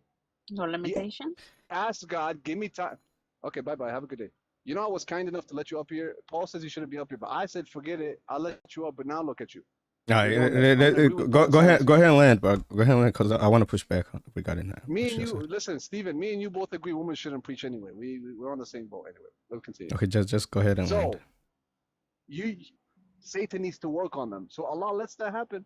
[SPEAKER 4] No limitation.
[SPEAKER 3] Ask God, give me time. Okay, bye-bye. Have a good day. You know, I was kind enough to let you up here. Paul says you shouldn't be up here, but I said, forget it. I'll let you up, but now look at you.
[SPEAKER 2] All right,
[SPEAKER 3] I'm gonna agree with
[SPEAKER 2] go
[SPEAKER 3] Paul
[SPEAKER 2] ahead,
[SPEAKER 3] says-
[SPEAKER 2] go ahead and land, bro. Go ahead and land because I want to push back regarding that.
[SPEAKER 3] Me
[SPEAKER 2] what
[SPEAKER 3] and
[SPEAKER 2] you
[SPEAKER 3] you,
[SPEAKER 2] said.
[SPEAKER 3] listen, Stephen, me and you both agree women shouldn't preach anyway. We're on the same boat anyway. Let's continue.
[SPEAKER 2] Okay, just go ahead and
[SPEAKER 3] So,
[SPEAKER 2] land.
[SPEAKER 3] Satan needs to work on them. So Allah lets that happen.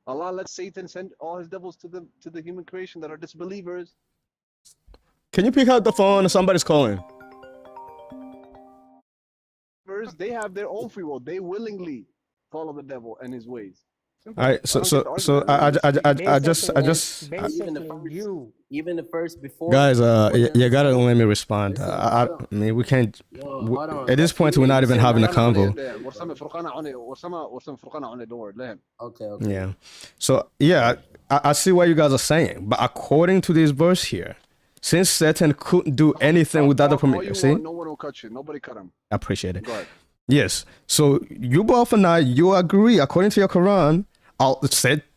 [SPEAKER 3] Allah lets Satan send all his devils to the human creation that are disbelievers.
[SPEAKER 2] Can you pick up the phone? Somebody's calling.
[SPEAKER 3] They have their own free will. They willingly follow the devil and his ways. Simple.
[SPEAKER 2] All right, so I just
[SPEAKER 1] Basically, you.
[SPEAKER 5] Even the first before.
[SPEAKER 2] guys, you gotta let me respond. I mean, we can't.
[SPEAKER 5] Hold on.
[SPEAKER 2] At this point, we're not even having a convo.
[SPEAKER 3] Don't worry, let him.
[SPEAKER 5] Okay.
[SPEAKER 2] Yeah. So yeah, I see what you guys are saying, but according to this verse here, since Satan couldn't do anything without the permission, see,
[SPEAKER 3] No one will cut you. Nobody cut him.
[SPEAKER 2] I appreciate it.
[SPEAKER 3] Go ahead.
[SPEAKER 2] Yes. So you both and you agree, according to your Quran,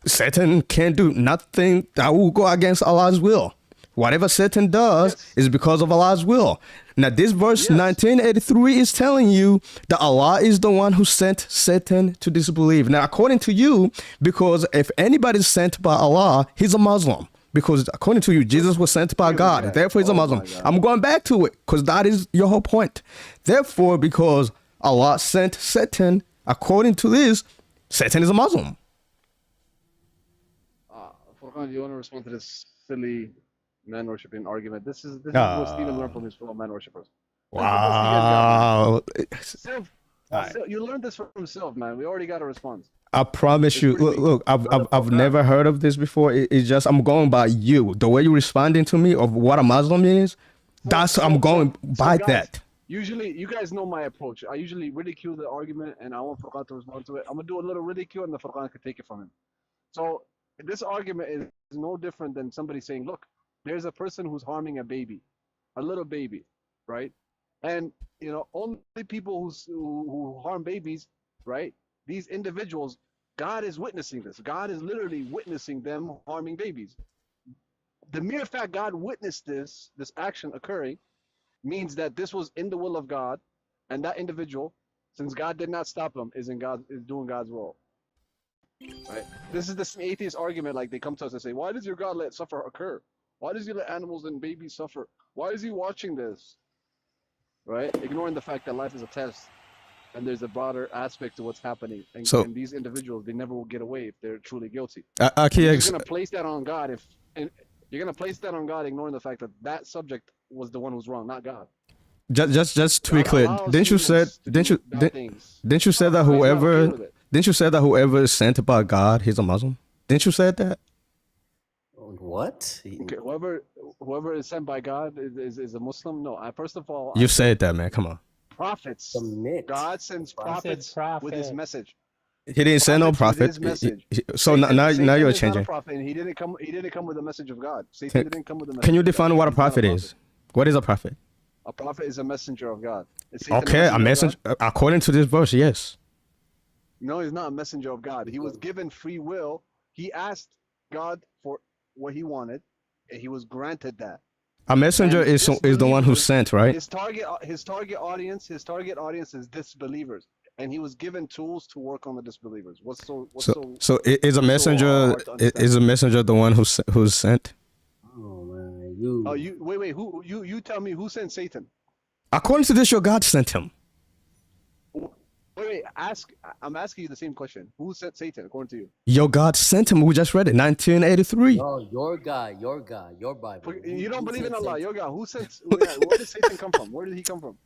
[SPEAKER 2] Satan can't do nothing that will go against Allah's will. Whatever Satan does
[SPEAKER 3] Yes.
[SPEAKER 2] is because of Allah's will. Now, this verse
[SPEAKER 3] Yes.
[SPEAKER 2] 1983 is telling you that Allah is the one who sent Satan to disbelieve. Now, according to you, because if anybody's sent by Allah, he's a Muslim. Because according to you, Jesus was sent by God.
[SPEAKER 3] God.
[SPEAKER 2] Therefore, he's a
[SPEAKER 3] Oh
[SPEAKER 2] Muslim.
[SPEAKER 3] my God.
[SPEAKER 2] I'm going back to it because that is your whole point. Therefore, because Allah sent Satan, according to this, Satan is a Muslim.
[SPEAKER 3] Furqan, do you want to respond to this silly man worshipping argument? This is what Stephen learned from his fellow man worshippers. That's the best you guys got, man.
[SPEAKER 2] Wow.
[SPEAKER 3] Sylph,
[SPEAKER 2] Alright.
[SPEAKER 3] you learned this from himself, man. We already got a response.
[SPEAKER 2] I promise you.
[SPEAKER 3] pretty
[SPEAKER 2] Look,
[SPEAKER 3] big.
[SPEAKER 2] I've never heard of this before. It's just I'm going by you. The way you're responding to me of what a Muslim is. I'm going by
[SPEAKER 3] guys,
[SPEAKER 2] that.
[SPEAKER 3] Usually, you guys know my approach. I usually ridicule the argument, and I want Furqan to respond to it. I'm gonna do a little ridicule, and the Furqan can take it from him. So this argument is no different than somebody saying, "Look, there's a person who's harming a baby, a little baby, right? And only people who harm babies, right? These individuals, God is witnessing this. God is literally witnessing them harming babies. The mere fact God witnessed this action occurring means that this was in the will of God, and that individual, since God did not stop him, is doing God's will. Right? This is the atheist argument. Like they come to us and say, "Why does your God let suffer occur? Why does He let animals and babies suffer? Why is He watching this?" Right? Ignoring the fact that life is a test, and there's a broader aspect to what's happening. And these individuals, they never will get away if they're truly guilty. You're gonna place that on God you're gonna place that on God, ignoring the fact that that subject was the one who's wrong, not God.
[SPEAKER 2] Just to be clear, didn't you say that whoever is sent by God, he's a Muslim? Didn't you say that?
[SPEAKER 5] What?
[SPEAKER 3] Okay, whoever is sent by God is a Muslim. No, first of all,
[SPEAKER 2] You said that, man. Come on.
[SPEAKER 3] prophets.
[SPEAKER 5] Submit.
[SPEAKER 3] God sends prophets with His message.
[SPEAKER 2] He didn't send no
[SPEAKER 3] Prophets
[SPEAKER 2] prophet.
[SPEAKER 3] with his message.
[SPEAKER 2] So
[SPEAKER 3] Satan
[SPEAKER 2] now you're
[SPEAKER 3] is not a
[SPEAKER 2] changing.
[SPEAKER 3] prophet, and he didn't come with the message of God. Satan didn't come with the message.
[SPEAKER 2] Can you
[SPEAKER 3] of God.
[SPEAKER 2] define what a
[SPEAKER 3] He's not
[SPEAKER 2] prophet is? What is a prophet?
[SPEAKER 3] A prophet is a messenger of God. Is Satan
[SPEAKER 2] Okay, a messenger. According to this verse, yes.
[SPEAKER 3] No, he's not a messenger of God. He was given free will. He asked God for what he wanted, and he was granted that.
[SPEAKER 2] A messenger
[SPEAKER 3] And
[SPEAKER 2] is the one who's
[SPEAKER 3] disbelievers-
[SPEAKER 2] sent, right?
[SPEAKER 3] His target audience is disbelievers, and he was given tools to work on the disbelievers.
[SPEAKER 2] So is a messenger
[SPEAKER 3] hard to understand?
[SPEAKER 2] is a messenger the one who's sent?
[SPEAKER 5] Oh man,
[SPEAKER 3] Wait, who you tell me who sent Satan?
[SPEAKER 2] According to this, your God sent him.
[SPEAKER 3] Wait, I'm asking you the same question. Who sent Satan according to you?
[SPEAKER 2] Your God sent him. We just read it, 1983.
[SPEAKER 5] no, your Bible.
[SPEAKER 3] You don't
[SPEAKER 5] Who
[SPEAKER 3] believe in
[SPEAKER 5] sent
[SPEAKER 3] Allah,
[SPEAKER 5] Satan?
[SPEAKER 3] your God. Where did Satan come from? Where did he come from?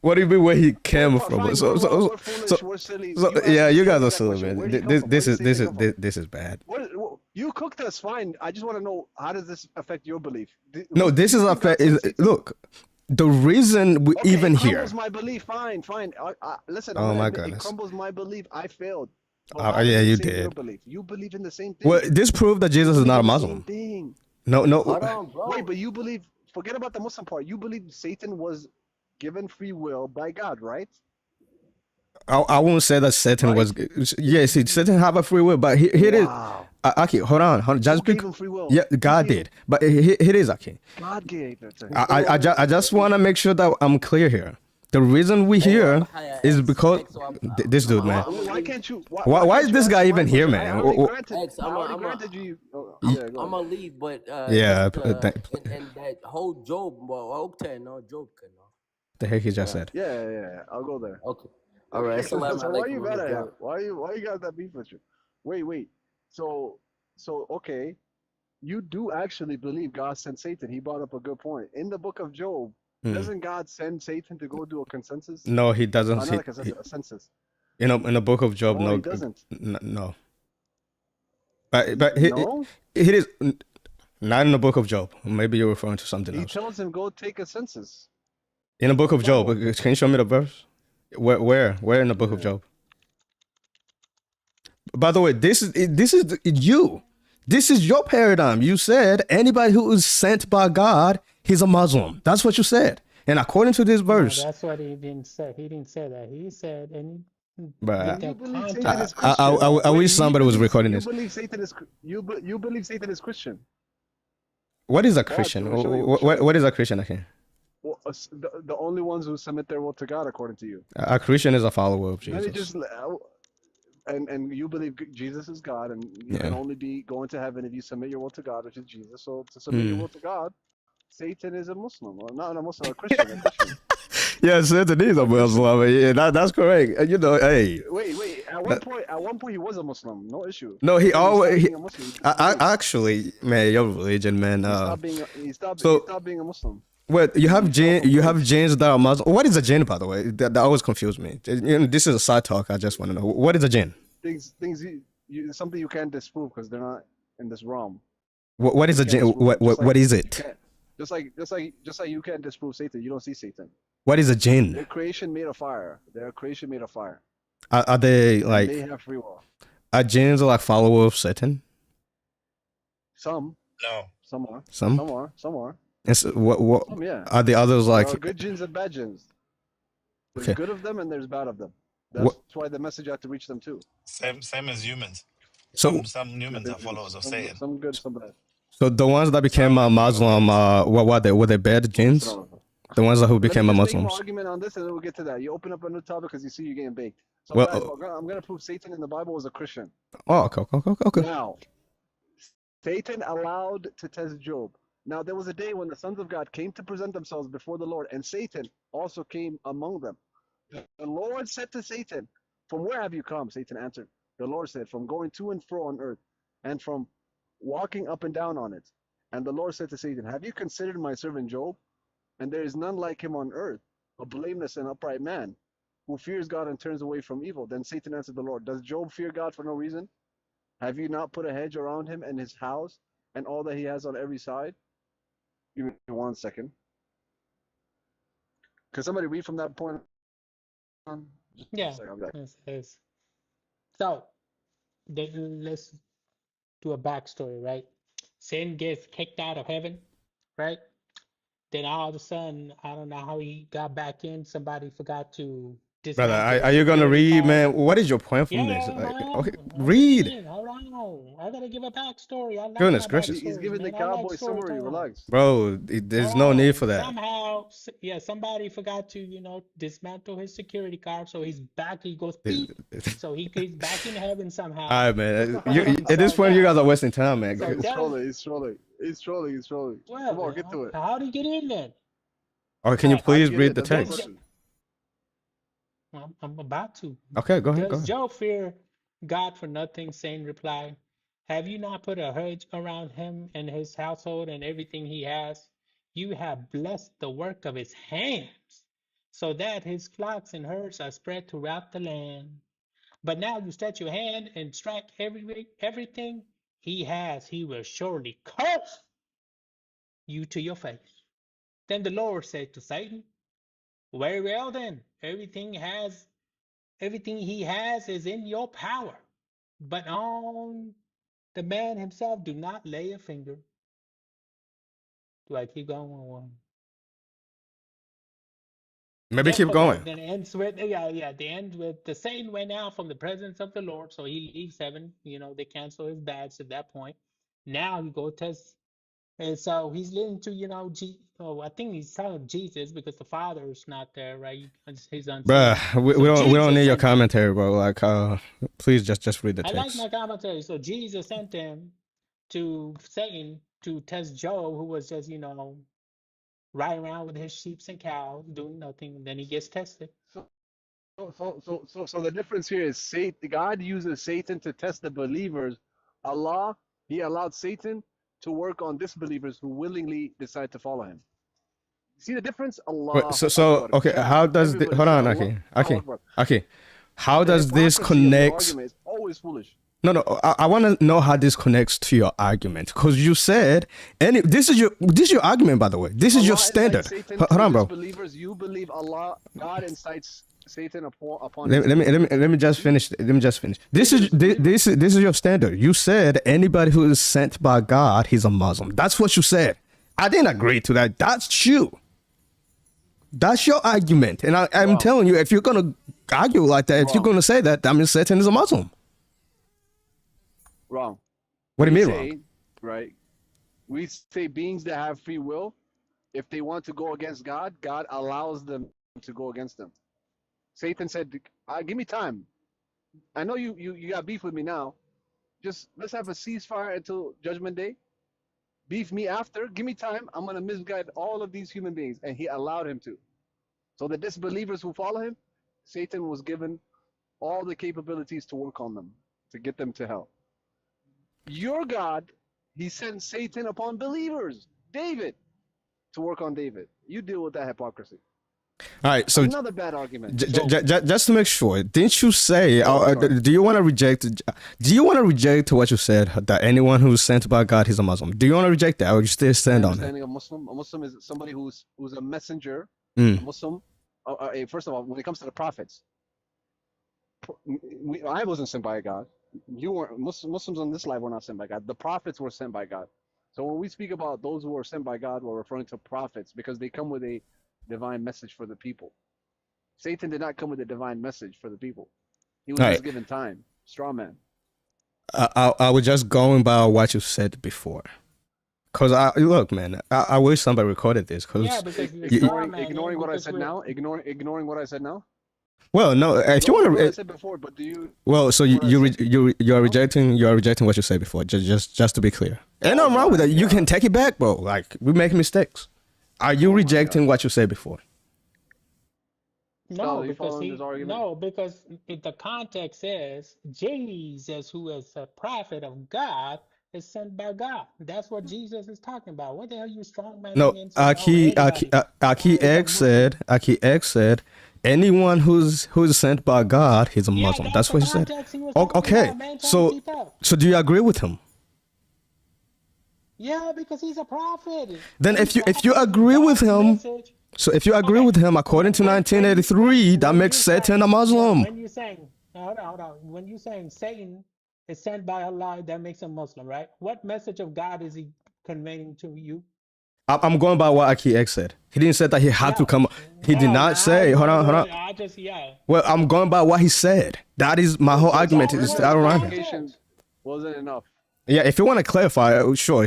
[SPEAKER 2] What do you mean where he came from?
[SPEAKER 3] Fine,
[SPEAKER 2] So
[SPEAKER 3] we're foolish, we're silly.
[SPEAKER 2] yeah, you guys are
[SPEAKER 3] asked me
[SPEAKER 2] silly,
[SPEAKER 3] that question. Where
[SPEAKER 2] man.
[SPEAKER 3] did he come from?
[SPEAKER 2] This is bad.
[SPEAKER 3] You cooked us fine. I just want to know, how does this affect your belief?
[SPEAKER 2] No, this is a fact. Look, the reason we
[SPEAKER 3] Okay,
[SPEAKER 2] even
[SPEAKER 3] it
[SPEAKER 2] here.
[SPEAKER 3] crumbles my belief. Fine. Listen.
[SPEAKER 2] Oh my
[SPEAKER 3] It
[SPEAKER 2] goodness.
[SPEAKER 3] crumbles my belief. I failed. But
[SPEAKER 2] Oh,
[SPEAKER 3] how does
[SPEAKER 2] yeah,
[SPEAKER 3] it
[SPEAKER 2] you
[SPEAKER 3] save your
[SPEAKER 2] did.
[SPEAKER 3] belief? You believe in the same thing.
[SPEAKER 2] Well, this proved that Jesus is not a
[SPEAKER 3] Same
[SPEAKER 2] Muslim.
[SPEAKER 3] thing.
[SPEAKER 2] No.
[SPEAKER 5] Hold on, bro.
[SPEAKER 3] Wait, but you believe? Forget about the Muslim part. You believe Satan was given free will by God, right?
[SPEAKER 2] I won't say that Satan
[SPEAKER 3] Right?
[SPEAKER 2] was. Yes, Satan have a free will, but here it is.
[SPEAKER 3] Wow.
[SPEAKER 2] Aki, hold on. Just
[SPEAKER 3] Who gave him free will?
[SPEAKER 2] Yeah,
[SPEAKER 3] Who
[SPEAKER 2] God
[SPEAKER 3] gave him-
[SPEAKER 2] did. But here it is, Aki.
[SPEAKER 3] God gave it to him.
[SPEAKER 2] I just want to make sure that I'm clear here. The reason we here is because this dude, man.
[SPEAKER 3] Why can't you?
[SPEAKER 2] Why is
[SPEAKER 3] can't you
[SPEAKER 2] this guy
[SPEAKER 3] answer my
[SPEAKER 2] even here,
[SPEAKER 3] question?
[SPEAKER 2] man?
[SPEAKER 3] I already
[SPEAKER 2] Oh,
[SPEAKER 3] granted,
[SPEAKER 5] X,
[SPEAKER 3] I
[SPEAKER 5] I'm
[SPEAKER 3] already
[SPEAKER 5] a-
[SPEAKER 3] granted you.
[SPEAKER 5] I'm
[SPEAKER 3] Go
[SPEAKER 5] gonna
[SPEAKER 3] ahead.
[SPEAKER 5] leave, but
[SPEAKER 2] Yeah,
[SPEAKER 5] just, and that whole Job, okay, no Job, no.
[SPEAKER 2] The heck he just said.
[SPEAKER 3] Yeah. I'll go there.
[SPEAKER 5] Okay, all right.
[SPEAKER 3] So
[SPEAKER 5] Assalamu
[SPEAKER 3] why you
[SPEAKER 5] alaikum,
[SPEAKER 3] got
[SPEAKER 5] Mr.
[SPEAKER 3] that?
[SPEAKER 5] John.
[SPEAKER 3] Why you got that beef with you? Wait. So okay, you do actually believe God sent Satan. He brought up a good point. In the book of Job, doesn't God send Satan to go do a consensus?
[SPEAKER 2] No, he doesn't.
[SPEAKER 3] Not a consensus, a census.
[SPEAKER 2] In the book of Job,
[SPEAKER 3] No,
[SPEAKER 2] no,
[SPEAKER 3] he doesn't.
[SPEAKER 2] no. But
[SPEAKER 3] No?
[SPEAKER 2] it is not in the book of Job. Maybe you're referring to something
[SPEAKER 3] He
[SPEAKER 2] else.
[SPEAKER 3] tells him go take a census.
[SPEAKER 2] In the book of Job,
[SPEAKER 3] No.
[SPEAKER 2] can you show me the verse? Where in the book of Job? By the way, this is you. This is your paradigm. You said anybody who is sent by God, he's a Muslim. That's what you said. And according to this
[SPEAKER 1] No,
[SPEAKER 2] verse,
[SPEAKER 1] that's what he didn't say. He didn't say that. He said
[SPEAKER 2] Bruh.
[SPEAKER 1] with the
[SPEAKER 3] You believe Satan
[SPEAKER 1] context.
[SPEAKER 3] is Christian.
[SPEAKER 2] I wish somebody was recording
[SPEAKER 3] You
[SPEAKER 2] this.
[SPEAKER 3] believe Satan is you believe Satan is Christian.
[SPEAKER 2] What is a
[SPEAKER 3] Watch,
[SPEAKER 2] Christian?
[SPEAKER 3] we'll show you. We'll show you.
[SPEAKER 2] What is a Christian? Okay.
[SPEAKER 3] Well, the only ones who submit their will to God, according to you.
[SPEAKER 2] A Christian is a follower of
[SPEAKER 3] Let me
[SPEAKER 2] Jesus.
[SPEAKER 3] just and you believe Jesus is God, and you can only be going to heaven if you submit your will to God, which is Jesus. So to submit your will to God, Satan is a Muslim, or not a Muslim, a Christian, a Christian.
[SPEAKER 2] Yeah, Satan is a Muslim. Yeah, that's correct. You know, hey.
[SPEAKER 3] Wait. At one point, he was a Muslim. No issue.
[SPEAKER 2] No, he
[SPEAKER 3] Then
[SPEAKER 2] always.
[SPEAKER 3] stopped being a Muslim.
[SPEAKER 2] Actually, man, your religion, man.
[SPEAKER 3] He stopped being a Muslim.
[SPEAKER 2] What you have genes that are Muslim. What is a jinn, by the way? That always confused me. You know, this is a side talk. I just want to know what is a jinn.
[SPEAKER 3] Things something you can't disprove because they're not in this realm.
[SPEAKER 2] What is a jinn? What is it?
[SPEAKER 3] Just like you can't disprove Satan. You don't see Satan.
[SPEAKER 2] What is a jinn?
[SPEAKER 3] They're creation made of fire. They're a creation made of fire.
[SPEAKER 2] Are they like?
[SPEAKER 3] They have free will.
[SPEAKER 2] Are jinns like followers of Satan?
[SPEAKER 3] Some.
[SPEAKER 6] No.
[SPEAKER 3] Some are.
[SPEAKER 2] Some?
[SPEAKER 3] Some are.
[SPEAKER 2] And so what?
[SPEAKER 3] Some, yeah.
[SPEAKER 2] Are the others like?
[SPEAKER 3] There are good jinns and bad jinns. There's
[SPEAKER 2] Okay.
[SPEAKER 3] good of them and there's bad of them. That's why the message had to reach them too.
[SPEAKER 6] Same as humans.
[SPEAKER 2] So
[SPEAKER 6] Some humans are followers of Satan.
[SPEAKER 3] Some good, some bad.
[SPEAKER 2] so the ones that became Muslim, what were they? Were they bad jinns? The ones who became
[SPEAKER 3] Let me just make
[SPEAKER 2] Muslims.
[SPEAKER 3] an argument on this, and then we'll get to that. You open up a new topic because you see you're getting baked. So
[SPEAKER 2] Well,
[SPEAKER 3] guys, I'm gonna prove Satan in the Bible was a Christian.
[SPEAKER 2] Oh, okay.
[SPEAKER 3] Now, Satan allowed to test Job. Now there was a day when the sons of God came to present themselves before the Lord, and Satan also came among them. The Lord said to Satan, "From where have you come?" Satan answered. The Lord said, "From going to and fro on earth, and from walking up and down on it." And the Lord said to Satan, "Have you considered my servant Job? And there is none like him on earth, a blameless and upright man, who fears God and turns away from evil." Then Satan answered the Lord, "Does Job fear God for no reason? Have you not put a hedge around him and his house and all that he has on every side?" Give me 1 second. Can somebody read from that point on?
[SPEAKER 1] Yeah.
[SPEAKER 3] Just a second, I'll be back.
[SPEAKER 1] Yes. So then let's do a backstory, right? Sin gets kicked out of heaven, right? Then all of a sudden, I don't know how he got back in. Somebody forgot to
[SPEAKER 2] Brother,
[SPEAKER 1] dismantle
[SPEAKER 2] are you gonna
[SPEAKER 1] security
[SPEAKER 2] read,
[SPEAKER 1] card.
[SPEAKER 2] man? What is your point from
[SPEAKER 1] Yeah,
[SPEAKER 2] this?
[SPEAKER 1] hold
[SPEAKER 2] Like,
[SPEAKER 1] on.
[SPEAKER 2] okay, read.
[SPEAKER 1] Hold on. I gotta give a backstory. I like
[SPEAKER 2] Goodness
[SPEAKER 1] my
[SPEAKER 2] gracious.
[SPEAKER 3] He's
[SPEAKER 1] backstory,
[SPEAKER 3] giving the
[SPEAKER 1] man. I like
[SPEAKER 3] cowboy summary.
[SPEAKER 1] storytelling.
[SPEAKER 3] Relax.
[SPEAKER 2] Bro, there's no need for that.
[SPEAKER 1] Somehow, somebody forgot to, dismantle his security card. So he's back. He goes beep. So he's back in heaven somehow.
[SPEAKER 2] All right, man. At this point, you guys are wasting time, man.
[SPEAKER 1] So
[SPEAKER 3] He's
[SPEAKER 1] that-
[SPEAKER 3] trolling. He's trolling.
[SPEAKER 1] Well,
[SPEAKER 3] Come on, get to it.
[SPEAKER 1] How did he get in then?
[SPEAKER 2] Or can you
[SPEAKER 1] Alright,
[SPEAKER 2] please
[SPEAKER 3] Get
[SPEAKER 2] read
[SPEAKER 3] it.
[SPEAKER 2] the
[SPEAKER 3] That's my
[SPEAKER 2] text?
[SPEAKER 3] question.
[SPEAKER 1] I'm about to.
[SPEAKER 2] Okay, go ahead.
[SPEAKER 1] Does Job fear God for nothing? Satan replied, "Have you not put a hedge around him and his household and everything he has? You have blessed the work of his hands, so that his flocks and herds are spread throughout the land. But now you stretch your hand and strike everything he has. He will surely curse you to your face." Then the Lord said to Satan, "Very well then, everything he has is in your power, but on the man himself do not lay a finger." Do I keep going?
[SPEAKER 2] Maybe keep going.
[SPEAKER 1] Then it ends with the end with the Satan went out from the presence of the Lord, so he leaves heaven. They cancel his badge at that point. Now he go test, and so he's leading to I think he's telling Jesus because the Father is not there, right? He's unseen.
[SPEAKER 2] Bruh, we don't need your commentary, bro. Like, please just read the
[SPEAKER 1] I
[SPEAKER 2] text.
[SPEAKER 1] like my commentary. So Jesus sent him to Satan to test Job, who was just riding around with his sheep and cows, doing nothing. And then he gets tested.
[SPEAKER 3] So the difference here is God uses Satan to test the believers. Allah, he allowed Satan to work on disbelievers who willingly decide to follow him. See the difference? Allah.
[SPEAKER 2] Wait, so okay, how does the, hold on, okay. How does this connect?
[SPEAKER 3] It's always foolish.
[SPEAKER 2] No, I want to know how this connects to your argument, because you said, and this is your argument, by the way. This is your standard. Hold on, bro.
[SPEAKER 3] Believers, you believe Allah, God incites Satan upon.
[SPEAKER 2] Let me just finish. This is your standard. You said anybody who is sent by God, he's a Muslim. That's what you said. I didn't agree to that. That's you. That's your argument, and I'm telling you, if you're gonna argue like that. If you're
[SPEAKER 3] Wrong.
[SPEAKER 2] going to say that, that means Satan is a Muslim.
[SPEAKER 3] Wrong.
[SPEAKER 2] What do you
[SPEAKER 3] We
[SPEAKER 2] mean
[SPEAKER 3] say,
[SPEAKER 2] wrong?
[SPEAKER 3] right? We say beings that have free will, if they want to go against God, God allows them to go against them. Satan said, "Give me time. I know you got beef with me now. Just let's have a ceasefire until Judgment Day. Beef me after. Give me time. I'm gonna misguide all of these human beings," and he allowed him to. So the disbelievers who follow him, Satan was given all the capabilities to work on them, to get them to hell. Your God, he sent Satan upon believers, David, to work on David. You deal with that hypocrisy.
[SPEAKER 2] All right, so
[SPEAKER 3] Another bad argument. So,
[SPEAKER 2] just to make sure, didn't you say?
[SPEAKER 3] sorry.
[SPEAKER 2] Do you want to reject? Do you want to reject what you said that anyone who's sent by God is a Muslim? Do you want to reject that, or you still stand on it?
[SPEAKER 3] understanding of Muslim, a Muslim is somebody who's a messenger.
[SPEAKER 2] Mm.
[SPEAKER 3] A Muslim. First of all, when it comes to the prophets, I wasn't sent by God. You weren't. Muslims on this life were not sent by God. The prophets were sent by God. So when we speak about those who are sent by God, we're referring to prophets because they come with a divine message for the people. Satan did not come with a divine message for the people. He was just given time. Straw man.
[SPEAKER 2] I was just going by what you said before. Cause look, man, I wish somebody recorded this. Cause
[SPEAKER 1] Yeah, because
[SPEAKER 3] ignoring what I said now. Ignoring what I said now.
[SPEAKER 2] Well, no, if you want
[SPEAKER 3] What I
[SPEAKER 2] to,
[SPEAKER 3] said before, but do you?
[SPEAKER 2] well, so you are rejecting what you said before. Just to be clear, and I'm wrong with that. You can take it back, bro. Like we make mistakes. Are you rejecting what you said before?
[SPEAKER 1] No,
[SPEAKER 3] you
[SPEAKER 1] because
[SPEAKER 3] following this argument?
[SPEAKER 1] the context says Jesus, who is a prophet of God, is sent by God. That's what Jesus is talking about. What the hell you strongmanning
[SPEAKER 2] No,
[SPEAKER 1] and saying,
[SPEAKER 2] Aki X said, anyone who's sent by God is a
[SPEAKER 1] yeah,
[SPEAKER 2] Muslim.
[SPEAKER 1] that's
[SPEAKER 2] That's what
[SPEAKER 1] the
[SPEAKER 2] he said.
[SPEAKER 1] context he was
[SPEAKER 2] O-
[SPEAKER 1] talking
[SPEAKER 2] Okay,
[SPEAKER 1] about, man. Trying to
[SPEAKER 2] so
[SPEAKER 1] keep up.
[SPEAKER 2] so do you agree with him?
[SPEAKER 1] Yeah, because he's a prophet.
[SPEAKER 2] Then
[SPEAKER 1] He's
[SPEAKER 2] if you
[SPEAKER 1] prophet,
[SPEAKER 2] agree with
[SPEAKER 1] God's
[SPEAKER 2] him,
[SPEAKER 1] message.
[SPEAKER 2] so if you agree with him, according to 1983, that makes Satan a Muslim.
[SPEAKER 1] When you saying, hold on, when you saying Satan is sent by Allah, that makes him Muslim, right? What message of God is he conveying to you?
[SPEAKER 2] I'm going by what Aki X said. He didn't say that he had to come. He did
[SPEAKER 1] No,
[SPEAKER 2] not
[SPEAKER 1] man,
[SPEAKER 2] say. Hold on.
[SPEAKER 1] I just, yeah.
[SPEAKER 2] Well, I'm going by what he said. That is my whole argument.
[SPEAKER 3] So
[SPEAKER 2] Is
[SPEAKER 3] what
[SPEAKER 2] I don't know.
[SPEAKER 3] clarification wasn't enough.
[SPEAKER 2] Yeah, if you want to clarify, sure.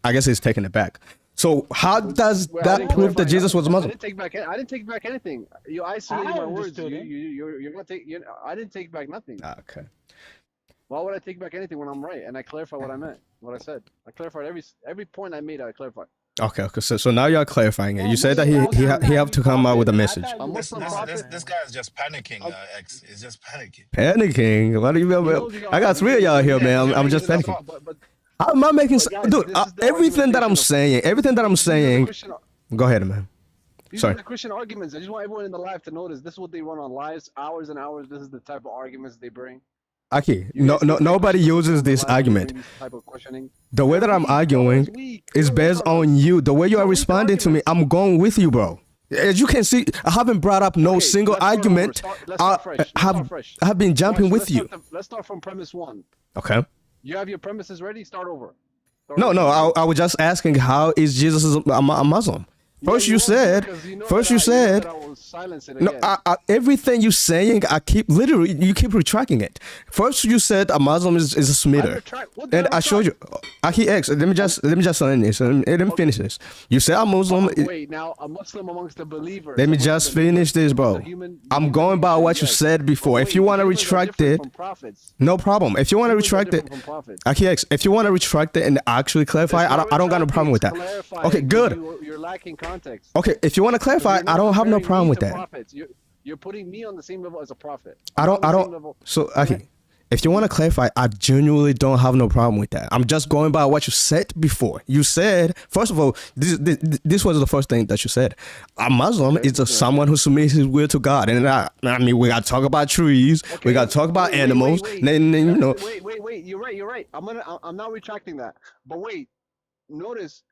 [SPEAKER 2] I guess he's taking it back. So how does
[SPEAKER 3] Well, I
[SPEAKER 2] that
[SPEAKER 3] didn't
[SPEAKER 2] prove that
[SPEAKER 3] clarify
[SPEAKER 2] Jesus was a
[SPEAKER 3] nothing.
[SPEAKER 2] Muslim?
[SPEAKER 3] I didn't take back anything. You isolated
[SPEAKER 1] I
[SPEAKER 3] my words.
[SPEAKER 1] understood it.
[SPEAKER 3] You're not taking. I didn't take back nothing.
[SPEAKER 2] Okay.
[SPEAKER 3] Why would I take back anything when I'm right? And I clarify what I meant, what I said. I clarified every point I made. I clarified.
[SPEAKER 2] Okay. So now you're clarifying it. You said that he have to come out with a message.
[SPEAKER 6] This guy is just panicking, X. He's just panicking.
[SPEAKER 2] Panicking? What do you mean? I got three of y'all here, man. I'm just panicking. How am I making dude? Everything that I'm saying. Go ahead, man.
[SPEAKER 3] These are the Christian arguments. I just want everyone in the live to notice. This is what they run on lives, hours and hours. This is the type of arguments they bring.
[SPEAKER 2] Aki, nobody uses this argument. The way that I'm arguing is based on you. The way you are responding to me, I'm going with you, bro. As you can see, I haven't brought up no single argument. I have been jumping with you.
[SPEAKER 3] Let's start from premise one.
[SPEAKER 2] Okay.
[SPEAKER 3] You have your premises ready? Start over.
[SPEAKER 2] No, I was just asking, how is Jesus a Muslim? First you said, no, everything you're saying, you keep retracting it. First you said a Muslim is a Semitter, and I showed you. Aki X, let me just end this. Let me finish this. You said a Muslim.
[SPEAKER 3] Wait, now a Muslim amongst the believers.
[SPEAKER 2] Let me just finish this, bro. I'm going by what you said before. If you want to retract it, no problem. If you want to retract it, Aki X, if you want to retract it and actually clarify, I don't got no problem with that. Okay, good.
[SPEAKER 3] You're lacking context.
[SPEAKER 2] Okay, if you want to clarify, I don't have no problem with that.
[SPEAKER 3] You're putting me on the same level as a prophet.
[SPEAKER 2] I don't. So, okay, if you want to clarify, I genuinely don't have no problem with that. I'm just going by what you said before. You said, first of all, this was the first thing that you said. A Muslim is someone who submits his will to God. And I mean, we got to talk about trees. Okay. We got to talk about animals.
[SPEAKER 3] Wait. You're right. I'm not retracting that. But wait, notice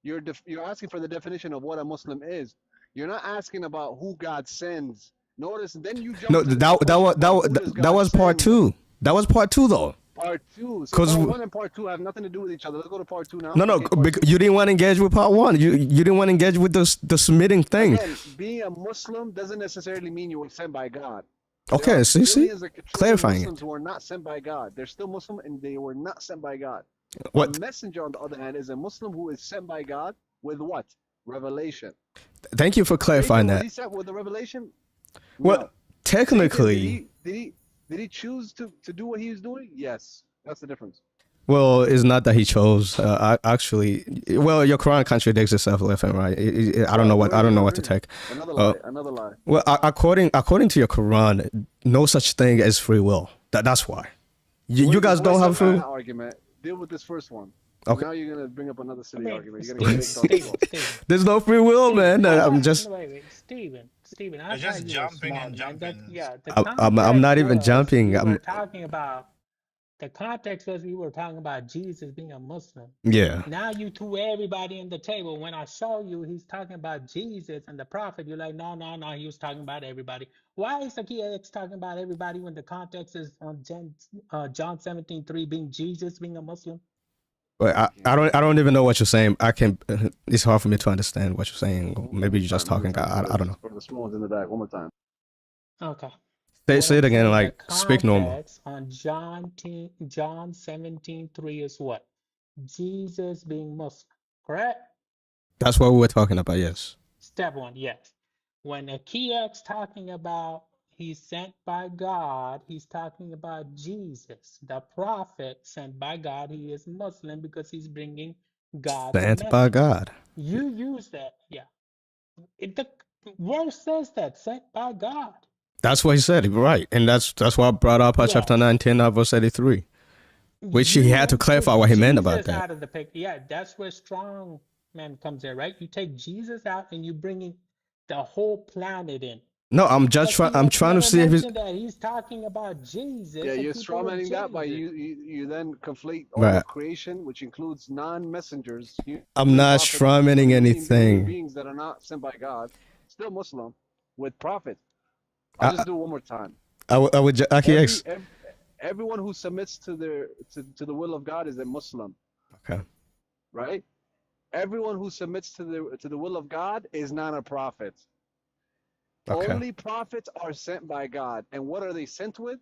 [SPEAKER 3] you're asking for the definition of what a Muslim is. You're not asking about who God sends. Notice, then you jump.
[SPEAKER 2] No, that was part two. That was part two, though.
[SPEAKER 3] part 2. So
[SPEAKER 2] Because
[SPEAKER 3] part 1 and part 2 have nothing to do with each other. Let's go to part 2 now.
[SPEAKER 2] no,
[SPEAKER 3] Okay, part 2.
[SPEAKER 2] you didn't want to engage with part 1. You didn't want to engage with the submitting thing.
[SPEAKER 3] Again, being a Muslim doesn't necessarily mean you were sent by God.
[SPEAKER 2] Okay,
[SPEAKER 3] There are
[SPEAKER 2] see,
[SPEAKER 3] billions of
[SPEAKER 2] clarifying
[SPEAKER 3] Muslims who are not sent by God. They're still Muslim and they were not sent by God.
[SPEAKER 2] What?
[SPEAKER 3] A messenger, on the other hand, is a Muslim who is sent by God with what? Revelation.
[SPEAKER 2] Thank you for clarifying
[SPEAKER 3] Satan,
[SPEAKER 2] that.
[SPEAKER 3] was he sent with the revelation?
[SPEAKER 2] Well,
[SPEAKER 3] No.
[SPEAKER 2] technically,
[SPEAKER 3] Satan, did he choose to do what he was doing? Yes. That's the difference.
[SPEAKER 2] well, it's not that he chose. Actually, well, your Quran contradicts itself left and right. I don't know what to take.
[SPEAKER 3] Another lie. Another lie.
[SPEAKER 2] Well, according to your Quran, no such thing as free will. That's why. You guys don't have free will.
[SPEAKER 3] Argument. Deal with this first one.
[SPEAKER 2] Okay.
[SPEAKER 3] Now you're gonna bring up another silly argument. You're
[SPEAKER 1] Steven,
[SPEAKER 3] gonna
[SPEAKER 1] Steven.
[SPEAKER 2] There's no free will, man. I'm just.
[SPEAKER 1] Wait, Steven. I
[SPEAKER 6] They're just
[SPEAKER 1] thought you were
[SPEAKER 6] jumping
[SPEAKER 1] smart,
[SPEAKER 6] and
[SPEAKER 1] man.
[SPEAKER 6] jumping.
[SPEAKER 2] I'm not even
[SPEAKER 1] was
[SPEAKER 2] jumping.
[SPEAKER 1] We were talking about the context was we were talking about Jesus being a Muslim.
[SPEAKER 2] Yeah.
[SPEAKER 1] Now you threw everybody in the table. When I show you he's talking about Jesus and the prophet, you're like, no, he was talking about everybody. Why is the KX talking about everybody when the context is on John 17:3 being Jesus being a Muslim?
[SPEAKER 2] But I don't even know what you're saying. It's hard for me to understand what you're saying. Maybe you're just talking. I don't know.
[SPEAKER 3] For the small ones in the back, one more time.
[SPEAKER 1] Okay.
[SPEAKER 2] Say it again. Like speak normal.
[SPEAKER 1] On John 17:3 is what? Jesus being Muslim, correct?
[SPEAKER 2] That's what we were talking about. Yes.
[SPEAKER 1] Step 1, yes. When Akiak's talking about he's sent by God, he's talking about Jesus, the prophet sent by God. He is Muslim because he's bringing God's
[SPEAKER 2] Sent by God.
[SPEAKER 1] You use that, yeah. The verse says that, sent by God.
[SPEAKER 2] That's what he said, right? And that's why I brought up chapter 19, verse 83, which he had to clarify what he meant about that.
[SPEAKER 1] Out of the picture. Yeah, that's where strong man comes in, right? You take Jesus out and you bring in the whole planet in.
[SPEAKER 2] No, I'm trying to see if
[SPEAKER 1] he's talking about Jesus.
[SPEAKER 3] Yeah, you're strawmanning that by you then conflate all
[SPEAKER 2] right.
[SPEAKER 3] of creation, which includes non-messengers.
[SPEAKER 2] I'm not strawmanning anything.
[SPEAKER 3] Beings that are not sent by God, still Muslim, with prophets. I'll just do it one more time.
[SPEAKER 2] I would
[SPEAKER 3] everyone who submits to the will of God is a Muslim.
[SPEAKER 2] Okay.
[SPEAKER 3] Right? Everyone who submits to the will of God is not a prophet. Okay. Only prophets are sent by God. And what are they sent with?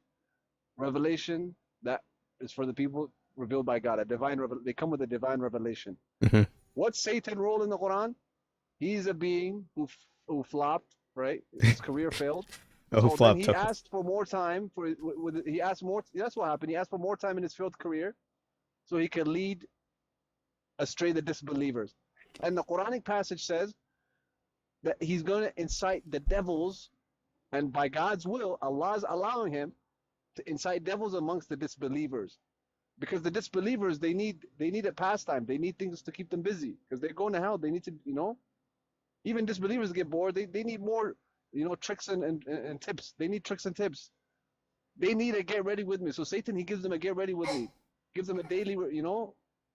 [SPEAKER 3] Revelation that is for the people revealed by God. They come with a divine revelation.
[SPEAKER 2] Mm-hmm.
[SPEAKER 3] What's Satan's role in the Quran? He's a being who flopped, right? His career failed. So then he asked for more time. He asked more. That's what happened. He asked for more time in his failed career so he could lead astray the disbelievers. And the Quranic passage says that he's going to incite the devils, and by God's will, Allah's allowing him to incite devils amongst the disbelievers, because the disbelievers they need a pastime, they need things to keep them busy, because they're going to hell. They need to, even disbelievers get bored. They need more, tricks and tips. They need tricks and tips. They need a get ready with me. So Satan, he gives them a get ready with me, gives them a daily,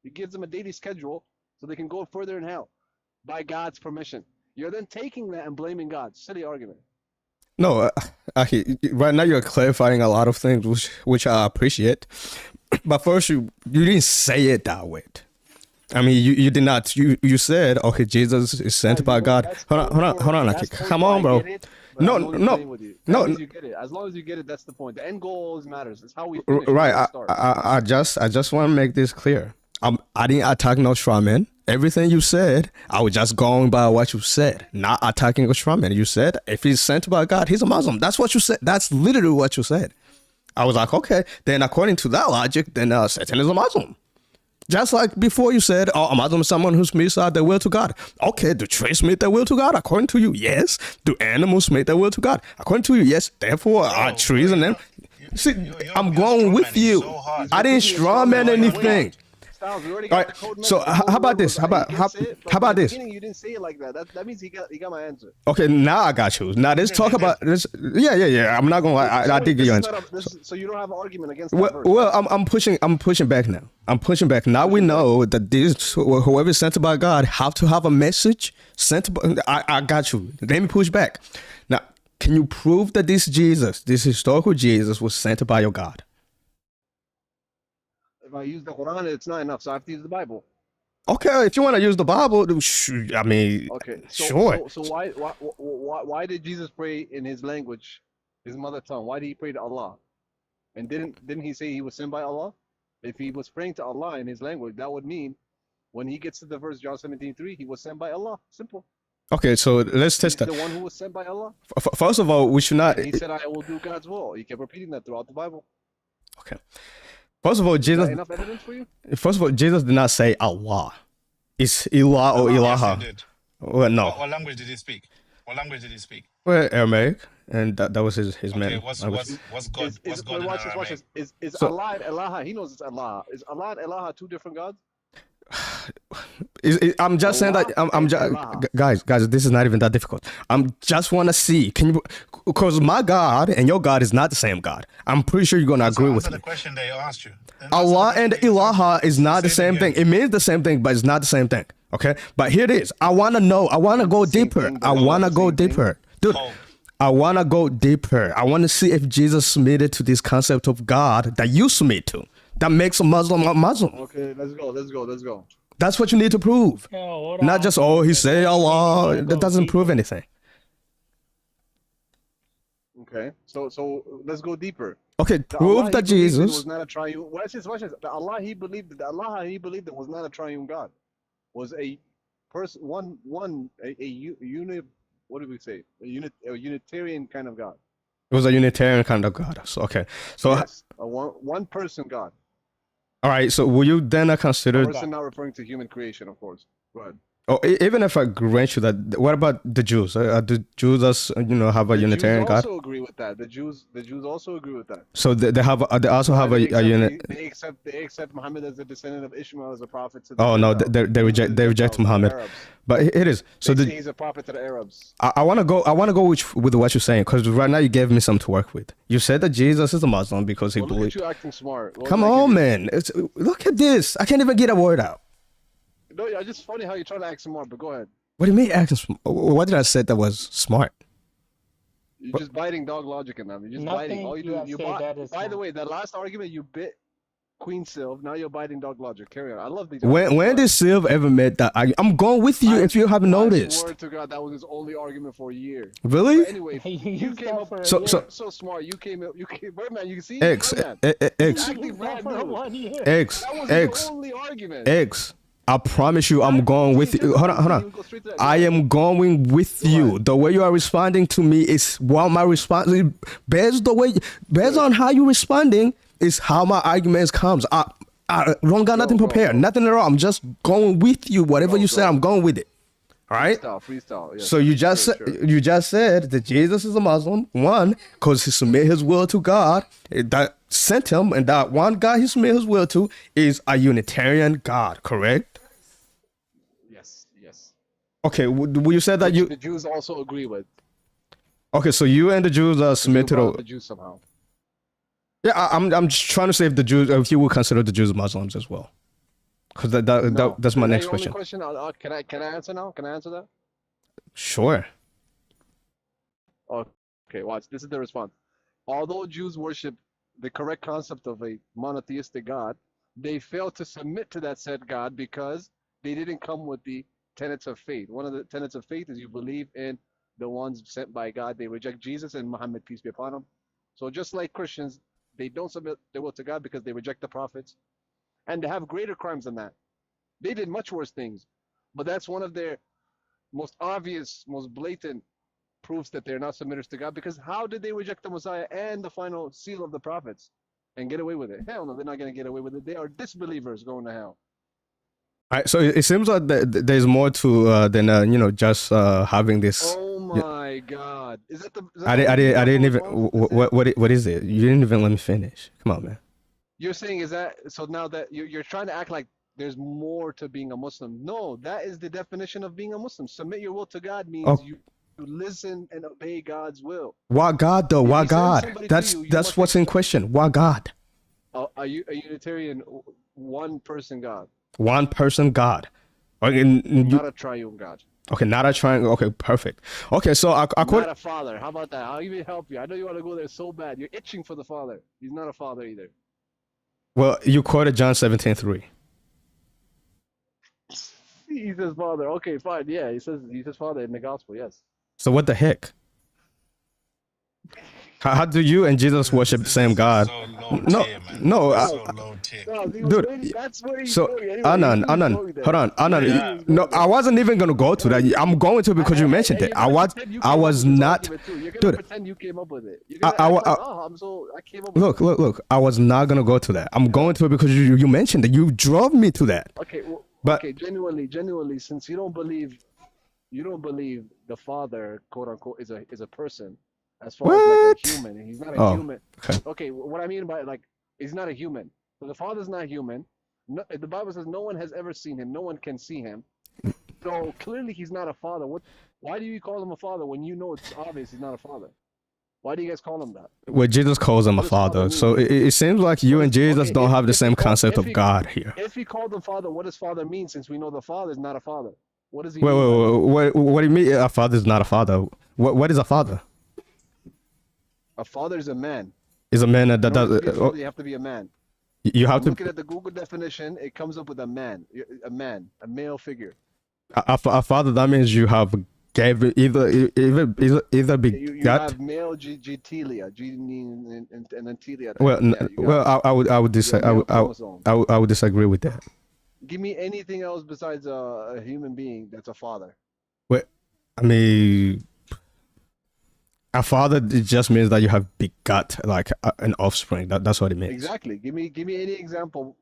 [SPEAKER 3] he gives them a daily schedule so they can go further in hell by God's permission. You're then taking that and blaming God. Silly argument.
[SPEAKER 2] No, right now you're clarifying a lot of things, which I appreciate. But first, you didn't say it that way. I mean, you did not. You said, okay, Jesus is sent by God. Hold on. Come on, bro. No.
[SPEAKER 3] As long as you get it. As long as you get it, that's the point. The end goal always matters. It's how we finish.
[SPEAKER 2] Right. I just want to make this clear. I didn't attack no straw man. Everything you said, I was just going by what you said, not attacking a straw man. You said if he's sent by God, he's a Muslim. That's what you said. That's literally what you said. I was like, okay, then according to that logic, then Satan is a Muslim. Just like before you said, a Muslim is someone who submits their will to God. Okay, do trees submit their will to God? According to you, yes. Do animals submit their will to God? According to you, yes. Therefore, are trees and them. See, I'm going with you. I didn't strawman anything. All right. So how about this? How about this?
[SPEAKER 3] You didn't say it like that. That means he got my answer.
[SPEAKER 2] Okay, now I got you. Now let's talk about this. Yeah. I'm not gonna lie. I did get your answer.
[SPEAKER 3] So you don't have an argument against that verse.
[SPEAKER 2] Well, I'm pushing back now. I'm pushing back. Now we know that whoever is sent by God have to have a message sent. I got you. Let me push back. Now, can you prove that this Jesus, this historical Jesus, was sent by your God?
[SPEAKER 3] If I use the Quran, it's not enough. So I have to use the Bible.
[SPEAKER 2] Okay, if you want to use the Bible, I mean,
[SPEAKER 3] Okay.
[SPEAKER 2] sure.
[SPEAKER 3] So why did Jesus pray in his language, his mother tongue? Why did he pray to Allah? And didn't he say he was sent by Allah? If he was praying to Allah in his language, that would mean when he gets to the verse John 17:3, he was sent by Allah. Simple.
[SPEAKER 2] Okay, so let's test
[SPEAKER 3] He's
[SPEAKER 2] that.
[SPEAKER 3] the one who was sent by Allah.
[SPEAKER 2] First of all, we should not.
[SPEAKER 3] And he said, I will do God's will. He kept repeating that throughout the Bible.
[SPEAKER 2] Okay. First of all,
[SPEAKER 3] Is
[SPEAKER 2] Jesus.
[SPEAKER 3] that enough evidence for you?
[SPEAKER 2] First of all, Jesus did not say Allah. It's Ilah or
[SPEAKER 6] Yes,
[SPEAKER 2] Ilaha.
[SPEAKER 6] he did.
[SPEAKER 2] Well, no.
[SPEAKER 6] What language did he speak? What language did he speak?
[SPEAKER 2] Well, Aramaic, and that was his
[SPEAKER 6] Okay,
[SPEAKER 2] main
[SPEAKER 6] what's
[SPEAKER 2] language.
[SPEAKER 6] God? What's God in
[SPEAKER 3] Watch this.
[SPEAKER 6] Aramaic?
[SPEAKER 3] Is
[SPEAKER 2] So-
[SPEAKER 3] Allah and Elaha? He knows it's Allah. Is Allah and Elaha two different gods?
[SPEAKER 2] I'm just saying that I'm
[SPEAKER 3] and
[SPEAKER 2] just
[SPEAKER 3] Allah.
[SPEAKER 2] guys, this is not even that difficult. I'm just want to see, can you, because my God and your God is not the same God. I'm pretty sure you're gonna agree with
[SPEAKER 6] Answer
[SPEAKER 2] me.
[SPEAKER 6] the question they asked you.
[SPEAKER 2] Allah and Ilaha is not the
[SPEAKER 6] Say it
[SPEAKER 2] same
[SPEAKER 6] again.
[SPEAKER 2] thing. It means the same thing, but it's not the same thing. Okay, but here it is. I want to know. I want to go
[SPEAKER 3] Same
[SPEAKER 2] deeper.
[SPEAKER 3] thing, but
[SPEAKER 2] I
[SPEAKER 3] not
[SPEAKER 2] want to
[SPEAKER 3] the
[SPEAKER 2] go
[SPEAKER 3] same thing.
[SPEAKER 2] deeper, dude.
[SPEAKER 6] Oh.
[SPEAKER 2] I want to go deeper. I want to see if Jesus submitted to this concept of God that you submit to. That makes a Muslim a Muslim.
[SPEAKER 3] Okay, let's go.
[SPEAKER 2] That's what you need to prove.
[SPEAKER 1] Yo, hold
[SPEAKER 2] Not
[SPEAKER 1] on.
[SPEAKER 2] just, oh, he say Allah. That doesn't prove anything.
[SPEAKER 3] Okay, so let's go deeper.
[SPEAKER 2] Okay,
[SPEAKER 3] The
[SPEAKER 2] prove
[SPEAKER 3] Allah
[SPEAKER 2] that
[SPEAKER 3] he believed in
[SPEAKER 2] Jesus.
[SPEAKER 3] was not a triune. Watch this. The Allah he believed in was not a triune God. Was a person, unit. What do we say? A Unitarian kind of God.
[SPEAKER 2] It was a Unitarian kind of God. So, okay. So,
[SPEAKER 3] Yes, a one person God.
[SPEAKER 2] all right. So, will you then consider,
[SPEAKER 3] Person not referring to human creation, of course. Go ahead.
[SPEAKER 2] oh, even if I grant you that, what about the Jews? The Jews, have a
[SPEAKER 3] The
[SPEAKER 2] Unitarian
[SPEAKER 3] Jews
[SPEAKER 2] God?
[SPEAKER 3] also agree with that. The Jews also agree with that.
[SPEAKER 2] So, they also have a unit.
[SPEAKER 3] They accept Muhammad as a descendant of Ishmael as a prophet to the
[SPEAKER 2] Oh, no,
[SPEAKER 3] Gentiles.
[SPEAKER 2] they reject
[SPEAKER 3] Gentiles, the
[SPEAKER 2] Muhammad.
[SPEAKER 3] Arabs.
[SPEAKER 2] But it is. So,
[SPEAKER 3] They say he's a prophet to the Arabs.
[SPEAKER 2] I want to go with what you're saying, because right now you gave me something to work with. You said that Jesus is a Muslim because he
[SPEAKER 3] Well, look at
[SPEAKER 2] believed.
[SPEAKER 3] you acting smart. What
[SPEAKER 2] Come
[SPEAKER 3] did I give
[SPEAKER 2] on,
[SPEAKER 3] you?
[SPEAKER 2] man. Look at this. I can't even get a word out.
[SPEAKER 3] No, it's just funny how you're trying to act smart, but go ahead.
[SPEAKER 2] What do you mean acting? What did I say that was smart?
[SPEAKER 3] You're just biting dog logic in them. You're just
[SPEAKER 1] Nothing
[SPEAKER 3] biting. All you
[SPEAKER 1] you
[SPEAKER 3] do,
[SPEAKER 1] have
[SPEAKER 3] you
[SPEAKER 1] said
[SPEAKER 3] bite.
[SPEAKER 1] that is
[SPEAKER 3] By the
[SPEAKER 1] smart.
[SPEAKER 3] way, the last argument you bit Queen Sylv. Now you're biting dog logic. Carry on. I love these.
[SPEAKER 2] When did Sylv ever met that? I'm going with you if you haven't
[SPEAKER 3] I
[SPEAKER 2] noticed.
[SPEAKER 3] swear to God, that was his only argument for a year.
[SPEAKER 2] Really?
[SPEAKER 3] But anyway,
[SPEAKER 1] You
[SPEAKER 3] you
[SPEAKER 1] used
[SPEAKER 3] came
[SPEAKER 1] that
[SPEAKER 3] up
[SPEAKER 1] for a
[SPEAKER 2] So-
[SPEAKER 1] year.
[SPEAKER 2] so-
[SPEAKER 3] so smart. You came, Birdman. You see,
[SPEAKER 2] X,
[SPEAKER 3] Birdman.
[SPEAKER 2] X,
[SPEAKER 1] You used that for 1 year.
[SPEAKER 2] X,
[SPEAKER 3] That was
[SPEAKER 2] X,
[SPEAKER 3] his only argument.
[SPEAKER 2] X. I promise you, I'm going with you. Hold on. I am going with you. The way you are responding to me is what my response is. Based on how you're responding is how my arguments comes. I don't got nothing prepared, nothing at all. I'm just going with you. Whatever you say, I'm going with it. All right.
[SPEAKER 3] Freestyle. Yes.
[SPEAKER 2] So you just
[SPEAKER 3] Sure,
[SPEAKER 2] you just said that Jesus is a Muslim, one, because he submit his will to God that sent him, and that one God he submit his will to is a Unitarian God, correct?
[SPEAKER 3] Yes.
[SPEAKER 2] Okay, will you say that
[SPEAKER 3] Which
[SPEAKER 2] you?
[SPEAKER 3] the Jews also agree with.
[SPEAKER 2] Okay, so you and the Jews are submit to
[SPEAKER 3] the
[SPEAKER 2] the.
[SPEAKER 3] Jews somehow.
[SPEAKER 2] Yeah, I'm just trying to say if the Jews, if you would consider the Jews Muslims as well, because
[SPEAKER 3] No.
[SPEAKER 2] that's my
[SPEAKER 3] Is that
[SPEAKER 2] next
[SPEAKER 3] your
[SPEAKER 2] question.
[SPEAKER 3] only question? Can I answer now? Can I answer that?
[SPEAKER 2] Sure.
[SPEAKER 3] Okay, watch. This is the response. Although Jews worship the correct concept of a monotheistic God, they fail to submit to that said God because they didn't come with the tenets of faith. One of the tenets of faith is you believe in the ones sent by God. They reject Jesus and Muhammad, peace be upon him. So just like Christians, they don't submit their will to God because they reject the prophets. And they have greater crimes than that. They did much worse things. But that's one of their most obvious, most blatant proofs that they're not submitters to God, because how did they reject the Messiah and the final seal of the prophets and get away with it? Hell no, they're not going to get away with it. They are disbelievers going to hell.
[SPEAKER 2] All right, so it seems like there's more to than just having this.
[SPEAKER 3] Oh my God! Is that the? Is that
[SPEAKER 2] I
[SPEAKER 3] the
[SPEAKER 2] didn't even.
[SPEAKER 3] response? That's it?
[SPEAKER 2] What is it? You didn't even let me finish. Come on, man.
[SPEAKER 3] You're saying is that so now that you're trying to act like there's more to being a Muslim? No, that is the definition of being a Muslim. Submit your will to God means
[SPEAKER 2] Oh.
[SPEAKER 3] you listen and obey God's will.
[SPEAKER 2] Why God though?
[SPEAKER 3] If
[SPEAKER 2] Why
[SPEAKER 3] he sends
[SPEAKER 2] God?
[SPEAKER 3] somebody to
[SPEAKER 2] That's
[SPEAKER 3] you, you
[SPEAKER 2] that's
[SPEAKER 3] must
[SPEAKER 2] what's in
[SPEAKER 3] accept-
[SPEAKER 2] question. Why God?
[SPEAKER 3] A Unitarian, one person God,
[SPEAKER 2] One person God. Okay,
[SPEAKER 3] not a triune God.
[SPEAKER 2] not a triangle. Okay, perfect. Okay, so I
[SPEAKER 3] Not a father. How about that? I'll even help you. I know you want to go there so bad. You're itching for the father. He's not a father either.
[SPEAKER 2] Well, you quoted John 17:3.
[SPEAKER 3] He says Father. Okay, fine. Yeah, he says Father in the gospel. Yes.
[SPEAKER 2] So what the heck? How do you and Jesus worship the same
[SPEAKER 6] This is
[SPEAKER 2] God?
[SPEAKER 6] so low
[SPEAKER 2] No,
[SPEAKER 6] tier, man.
[SPEAKER 2] no,
[SPEAKER 6] This is so low tier.
[SPEAKER 3] No, he was
[SPEAKER 2] dude.
[SPEAKER 3] waiting. That's where he's
[SPEAKER 2] So
[SPEAKER 3] going. Anyway,
[SPEAKER 2] Anand,
[SPEAKER 3] he knew he was
[SPEAKER 2] Anand,
[SPEAKER 3] going there.
[SPEAKER 2] hold on,
[SPEAKER 3] He knew
[SPEAKER 2] Anand.
[SPEAKER 3] he
[SPEAKER 6] Yeah.
[SPEAKER 3] was going
[SPEAKER 2] No,
[SPEAKER 3] there.
[SPEAKER 2] I wasn't even gonna go to that. I'm going to because you mentioned it.
[SPEAKER 3] And you're gonna pretend you came up
[SPEAKER 2] was
[SPEAKER 3] with this
[SPEAKER 2] not,
[SPEAKER 3] argument too. You're gonna
[SPEAKER 2] dude.
[SPEAKER 3] pretend you came up with it. You're
[SPEAKER 2] I,
[SPEAKER 3] gonna
[SPEAKER 2] I,
[SPEAKER 3] act like,
[SPEAKER 2] I,
[SPEAKER 3] I came up with it.
[SPEAKER 2] look. I was not gonna go to that. I'm going to it because you mentioned it. You drove me to that.
[SPEAKER 3] Okay, well,
[SPEAKER 2] But
[SPEAKER 3] okay, genuinely, since you don't believe the Father, quote unquote, is a person, as far as like a
[SPEAKER 2] what?
[SPEAKER 3] human. He's not a
[SPEAKER 2] Oh,
[SPEAKER 3] human.
[SPEAKER 2] okay.
[SPEAKER 3] Okay, what I mean by like, he's not a human. So the Father's not human. No, the Bible says no one has ever seen him. No one can see him. So clearly he's not a father. Why do you call him a father when you know it's obvious he's not a father? Why do you guys call him that?
[SPEAKER 2] Well, Jesus calls him a
[SPEAKER 3] What does father
[SPEAKER 2] father.
[SPEAKER 3] mean?
[SPEAKER 2] So it seems like you and Jesus don't have the same concept of God here.
[SPEAKER 3] If he called him father, what does father mean? Since we know the father is not a father, what does he
[SPEAKER 2] Wait,
[SPEAKER 3] mean?
[SPEAKER 2] what do you mean a father is not a father? What is a father?
[SPEAKER 3] A father is a man.
[SPEAKER 2] Is a man that
[SPEAKER 3] In order to be a
[SPEAKER 2] does.
[SPEAKER 3] father, you have to be a man.
[SPEAKER 2] You have
[SPEAKER 3] I'm
[SPEAKER 2] to.
[SPEAKER 3] looking at the Google definition. It comes up with a man, a male figure.
[SPEAKER 2] A father, that means you have gave either be
[SPEAKER 3] You
[SPEAKER 2] that.
[SPEAKER 3] have male genitalia, and then telia.
[SPEAKER 2] Well, I would disagree. I would disagree with that.
[SPEAKER 3] Give me anything else besides a human being that's a father.
[SPEAKER 2] Well, I mean, a father, it just means that you have begot like an offspring. That's what it means.
[SPEAKER 3] Exactly. Give me any example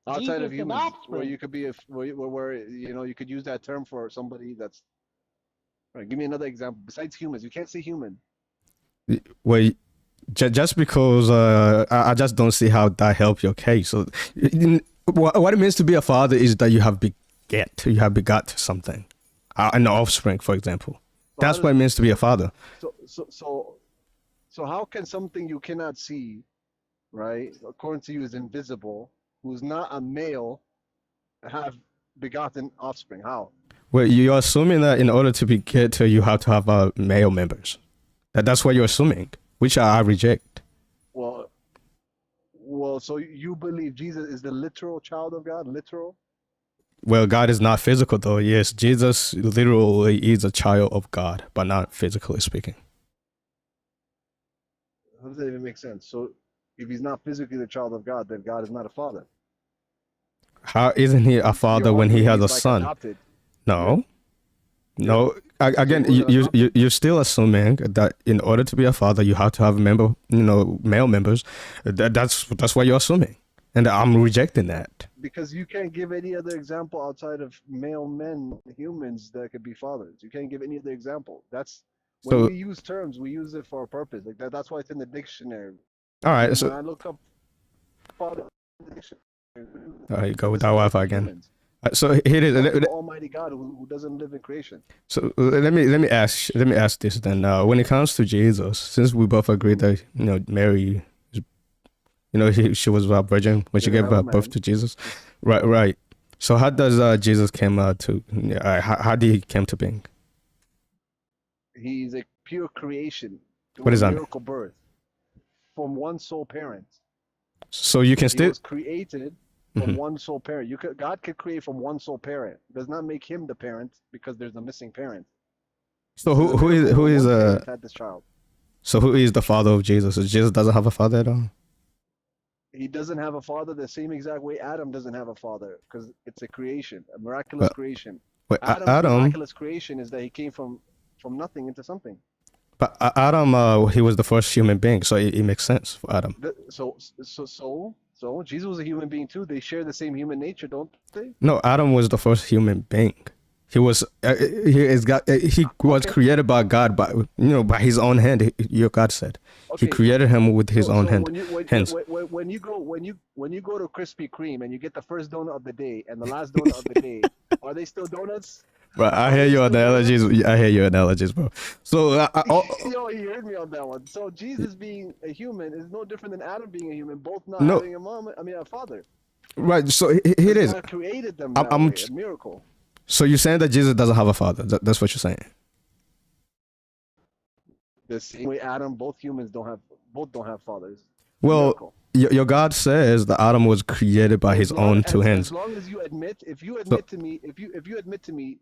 [SPEAKER 3] outside
[SPEAKER 1] Jesus
[SPEAKER 3] of
[SPEAKER 1] an
[SPEAKER 3] humans where
[SPEAKER 1] offspring.
[SPEAKER 3] you could be where you know you could use that term for somebody that's. Right, give me another example besides humans. You can't say human.
[SPEAKER 2] Well, just because I just don't see how that helps your case. So, what it means to be a father is that you have begot something, an offspring, for example.
[SPEAKER 3] So
[SPEAKER 2] That's what it means to be a father.
[SPEAKER 3] So how can something you cannot see, right, according to you is invisible, who's not a male, have begotten offspring? How?
[SPEAKER 2] Well, you're assuming that in order to beget, you have to have male members. That's what you're assuming, which I reject.
[SPEAKER 3] Well, so you believe Jesus is the literal child of God? Literal?
[SPEAKER 2] Well, God is not physical, though. Yes, Jesus literally is a child of God, but not physically speaking.
[SPEAKER 3] How does that even make sense? So if he's not physically the child of God, then God is not a father.
[SPEAKER 2] How isn't he a father when he has a son?
[SPEAKER 3] Adopted.
[SPEAKER 2] No.
[SPEAKER 3] Yeah.
[SPEAKER 2] No. Again, you're still assuming that in order to be a father, you have to have male members. That's what you're assuming, and I'm rejecting that.
[SPEAKER 3] Because you can't give any other example outside of male men, humans that could be fathers. You can't give any other example. That's when we use terms, we use it for a purpose. Like that's why it's in the dictionary.
[SPEAKER 2] All right.
[SPEAKER 3] When I look up father in the dictionary,
[SPEAKER 2] all right, go with that Wi-Fi again. So here it is.
[SPEAKER 3] Almighty God who doesn't live in creation.
[SPEAKER 2] So let me ask this then. When it comes to Jesus, since we both agree that Mary, she was a virgin when she gave birth to Jesus, right. So how does Jesus came to? How did he came to being?
[SPEAKER 3] He's a pure creation.
[SPEAKER 2] What does that mean?
[SPEAKER 3] Miracle birth from one sole parent.
[SPEAKER 2] So you can
[SPEAKER 3] He was created from one sole parent. God could create from one sole parent. It does not make him the parent because there's a missing parent.
[SPEAKER 2] So who is
[SPEAKER 3] had this child?
[SPEAKER 2] So who is the father of Jesus? Jesus doesn't have a father at all.
[SPEAKER 3] He doesn't have a father the same exact way Adam doesn't have a father because it's a creation, a miraculous creation. Adam's miraculous creation is that he came from nothing into something.
[SPEAKER 2] But Adam, he was the first human being, so it makes sense for Adam.
[SPEAKER 3] So Jesus was a human being too. They share the same human nature, don't they? No,
[SPEAKER 2] Adam was the first human being. He was he was created by God, by his own hand. Your God said he created him with his own hand.
[SPEAKER 3] When you go to Krispy Kreme and you get the first donut of the day and the last donut of the day, are they still donuts?
[SPEAKER 2] Bro, I hear your analogies, bro. So,
[SPEAKER 3] you heard me on that one. So Jesus being a human is no different than Adam being a human, both not having a father.
[SPEAKER 2] Right. So it is.
[SPEAKER 3] God created them that way, a miracle.
[SPEAKER 2] So you're saying that Jesus doesn't have a father? That's what you're saying?
[SPEAKER 3] The same way Adam, both humans don't have fathers.
[SPEAKER 2] Well,
[SPEAKER 3] Miracle.
[SPEAKER 2] your God says that Adam was created by his own two hands.
[SPEAKER 3] As long as you admit, if you
[SPEAKER 2] So
[SPEAKER 3] admit to me, if you admit to me,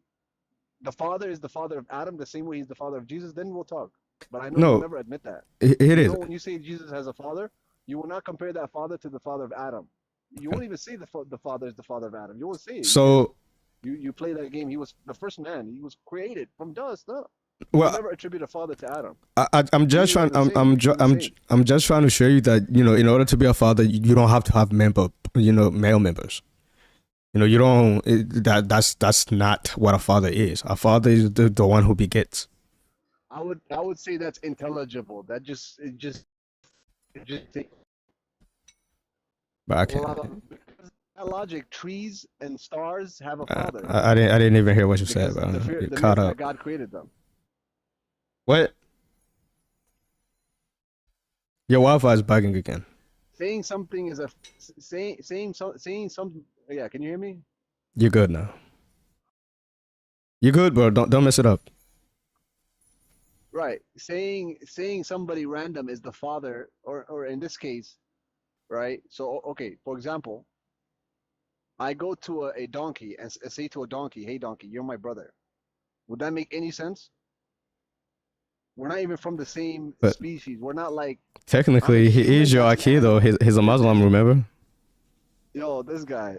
[SPEAKER 3] the Father is the Father of Adam, the same way he's the Father of Jesus, then we'll talk. But I know you'll
[SPEAKER 2] no,
[SPEAKER 3] never admit that.
[SPEAKER 2] it
[SPEAKER 3] You
[SPEAKER 2] is.
[SPEAKER 3] know, when you say Jesus has a father, you will not compare that father to the father of Adam. You won't even say the father is the father of Adam. You won't say it.
[SPEAKER 2] So
[SPEAKER 3] You play that game. He was the first man. He was created from dust. No, you will
[SPEAKER 2] well,
[SPEAKER 3] never attribute a father to Adam.
[SPEAKER 2] I'm
[SPEAKER 3] You
[SPEAKER 2] just
[SPEAKER 3] two are
[SPEAKER 2] trying.
[SPEAKER 3] the same. You're the same.
[SPEAKER 2] I'm just trying to show you that in order to be a father, you don't have to have male members. You don't. That's not what a father is. A father is the one who begets.
[SPEAKER 3] I would say that's intelligible. That just takes
[SPEAKER 2] But I
[SPEAKER 3] a
[SPEAKER 2] can't.
[SPEAKER 3] lot of that logic. Trees and stars have a father
[SPEAKER 2] I didn't even hear what you said,
[SPEAKER 3] because
[SPEAKER 2] bro. You
[SPEAKER 3] the
[SPEAKER 2] caught
[SPEAKER 3] mere that
[SPEAKER 2] up.
[SPEAKER 3] God created them.
[SPEAKER 2] What? Your Wi-Fi is bugging again.
[SPEAKER 3] Saying something is a saying something. Yeah, can you hear me?
[SPEAKER 2] You're good now. You're good, bro. Don't mess it up.
[SPEAKER 3] Right. Saying somebody random is the father, or in this case, right? So okay, for example, I go to a donkey and say to a donkey, "Hey donkey, you're my brother." Would that make any sense? We're not even from the same
[SPEAKER 2] But
[SPEAKER 3] species. We're not like I'm a
[SPEAKER 2] technically, he is
[SPEAKER 3] human.
[SPEAKER 2] your
[SPEAKER 3] That's an
[SPEAKER 2] Aikido.
[SPEAKER 3] animal.
[SPEAKER 2] He's a Muslim, remember?
[SPEAKER 3] Yo, this guy.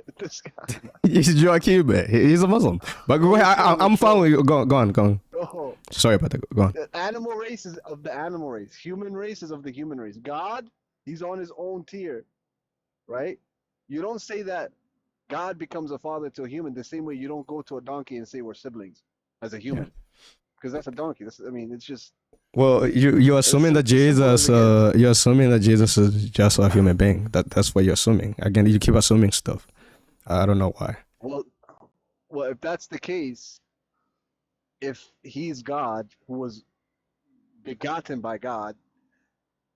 [SPEAKER 2] He's your Aikido. He's a Muslim. But go ahead. I'm following you. Go on.
[SPEAKER 3] Oh,
[SPEAKER 2] Sorry about that. Go on.
[SPEAKER 3] the animal race is of the animal race. Human race is of the human race. God, he's on his own tier, right? You don't say that God becomes a father to a human the same way you don't go to a donkey and say we're siblings as a
[SPEAKER 2] Yeah.
[SPEAKER 3] human, because that's a donkey. I mean, it's just
[SPEAKER 2] Well, you're assuming that
[SPEAKER 3] as simple as
[SPEAKER 2] Jesus,
[SPEAKER 3] it gets.
[SPEAKER 2] you're assuming that Jesus is just a human being. That's what you're assuming. Again, you keep assuming stuff. I don't know why.
[SPEAKER 3] Well, if that's the case, if he's God who was begotten by God,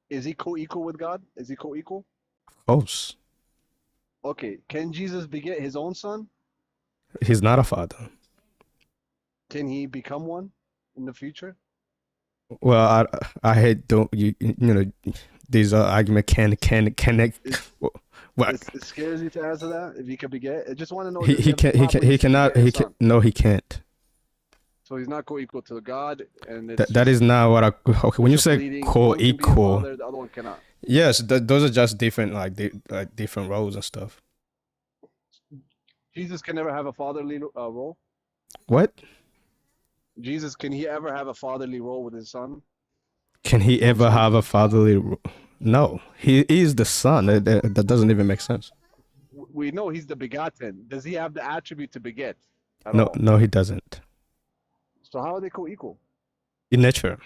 [SPEAKER 3] is he co-equal with God? Is he co-equal?
[SPEAKER 2] Of course,
[SPEAKER 3] Okay, can Jesus beget his own son?
[SPEAKER 2] he's not a father.
[SPEAKER 3] Can he become one in the future?
[SPEAKER 2] Well, I hate don't these argument can
[SPEAKER 3] It,
[SPEAKER 2] what
[SPEAKER 3] it scares you to answer that if he could beget. I just want to know,
[SPEAKER 2] he
[SPEAKER 3] does he
[SPEAKER 2] he
[SPEAKER 3] have the
[SPEAKER 2] can he can he
[SPEAKER 3] properties to
[SPEAKER 2] cannot
[SPEAKER 3] beget his
[SPEAKER 2] he can
[SPEAKER 3] son?
[SPEAKER 2] no he can't.
[SPEAKER 3] So he's not co-equal to God, and it's
[SPEAKER 2] That is
[SPEAKER 3] just
[SPEAKER 2] not what I okay. When you say
[SPEAKER 3] bishop-leading. One can be a
[SPEAKER 2] co-equal,
[SPEAKER 3] father, the other one cannot.
[SPEAKER 2] yes, those are just different different roles and stuff.
[SPEAKER 3] Jesus can never have a fatherly role.
[SPEAKER 2] What
[SPEAKER 3] Jesus, can he ever have a fatherly role with his son?
[SPEAKER 2] can he
[SPEAKER 3] His own
[SPEAKER 2] ever
[SPEAKER 3] son?
[SPEAKER 2] have a fatherly? No, he is the son. That doesn't even make sense.
[SPEAKER 3] We know he's the begotten. Does he have the attribute to beget at
[SPEAKER 2] No,
[SPEAKER 3] all?
[SPEAKER 2] no, he doesn't.
[SPEAKER 3] So how are they co-equal?
[SPEAKER 2] In nature,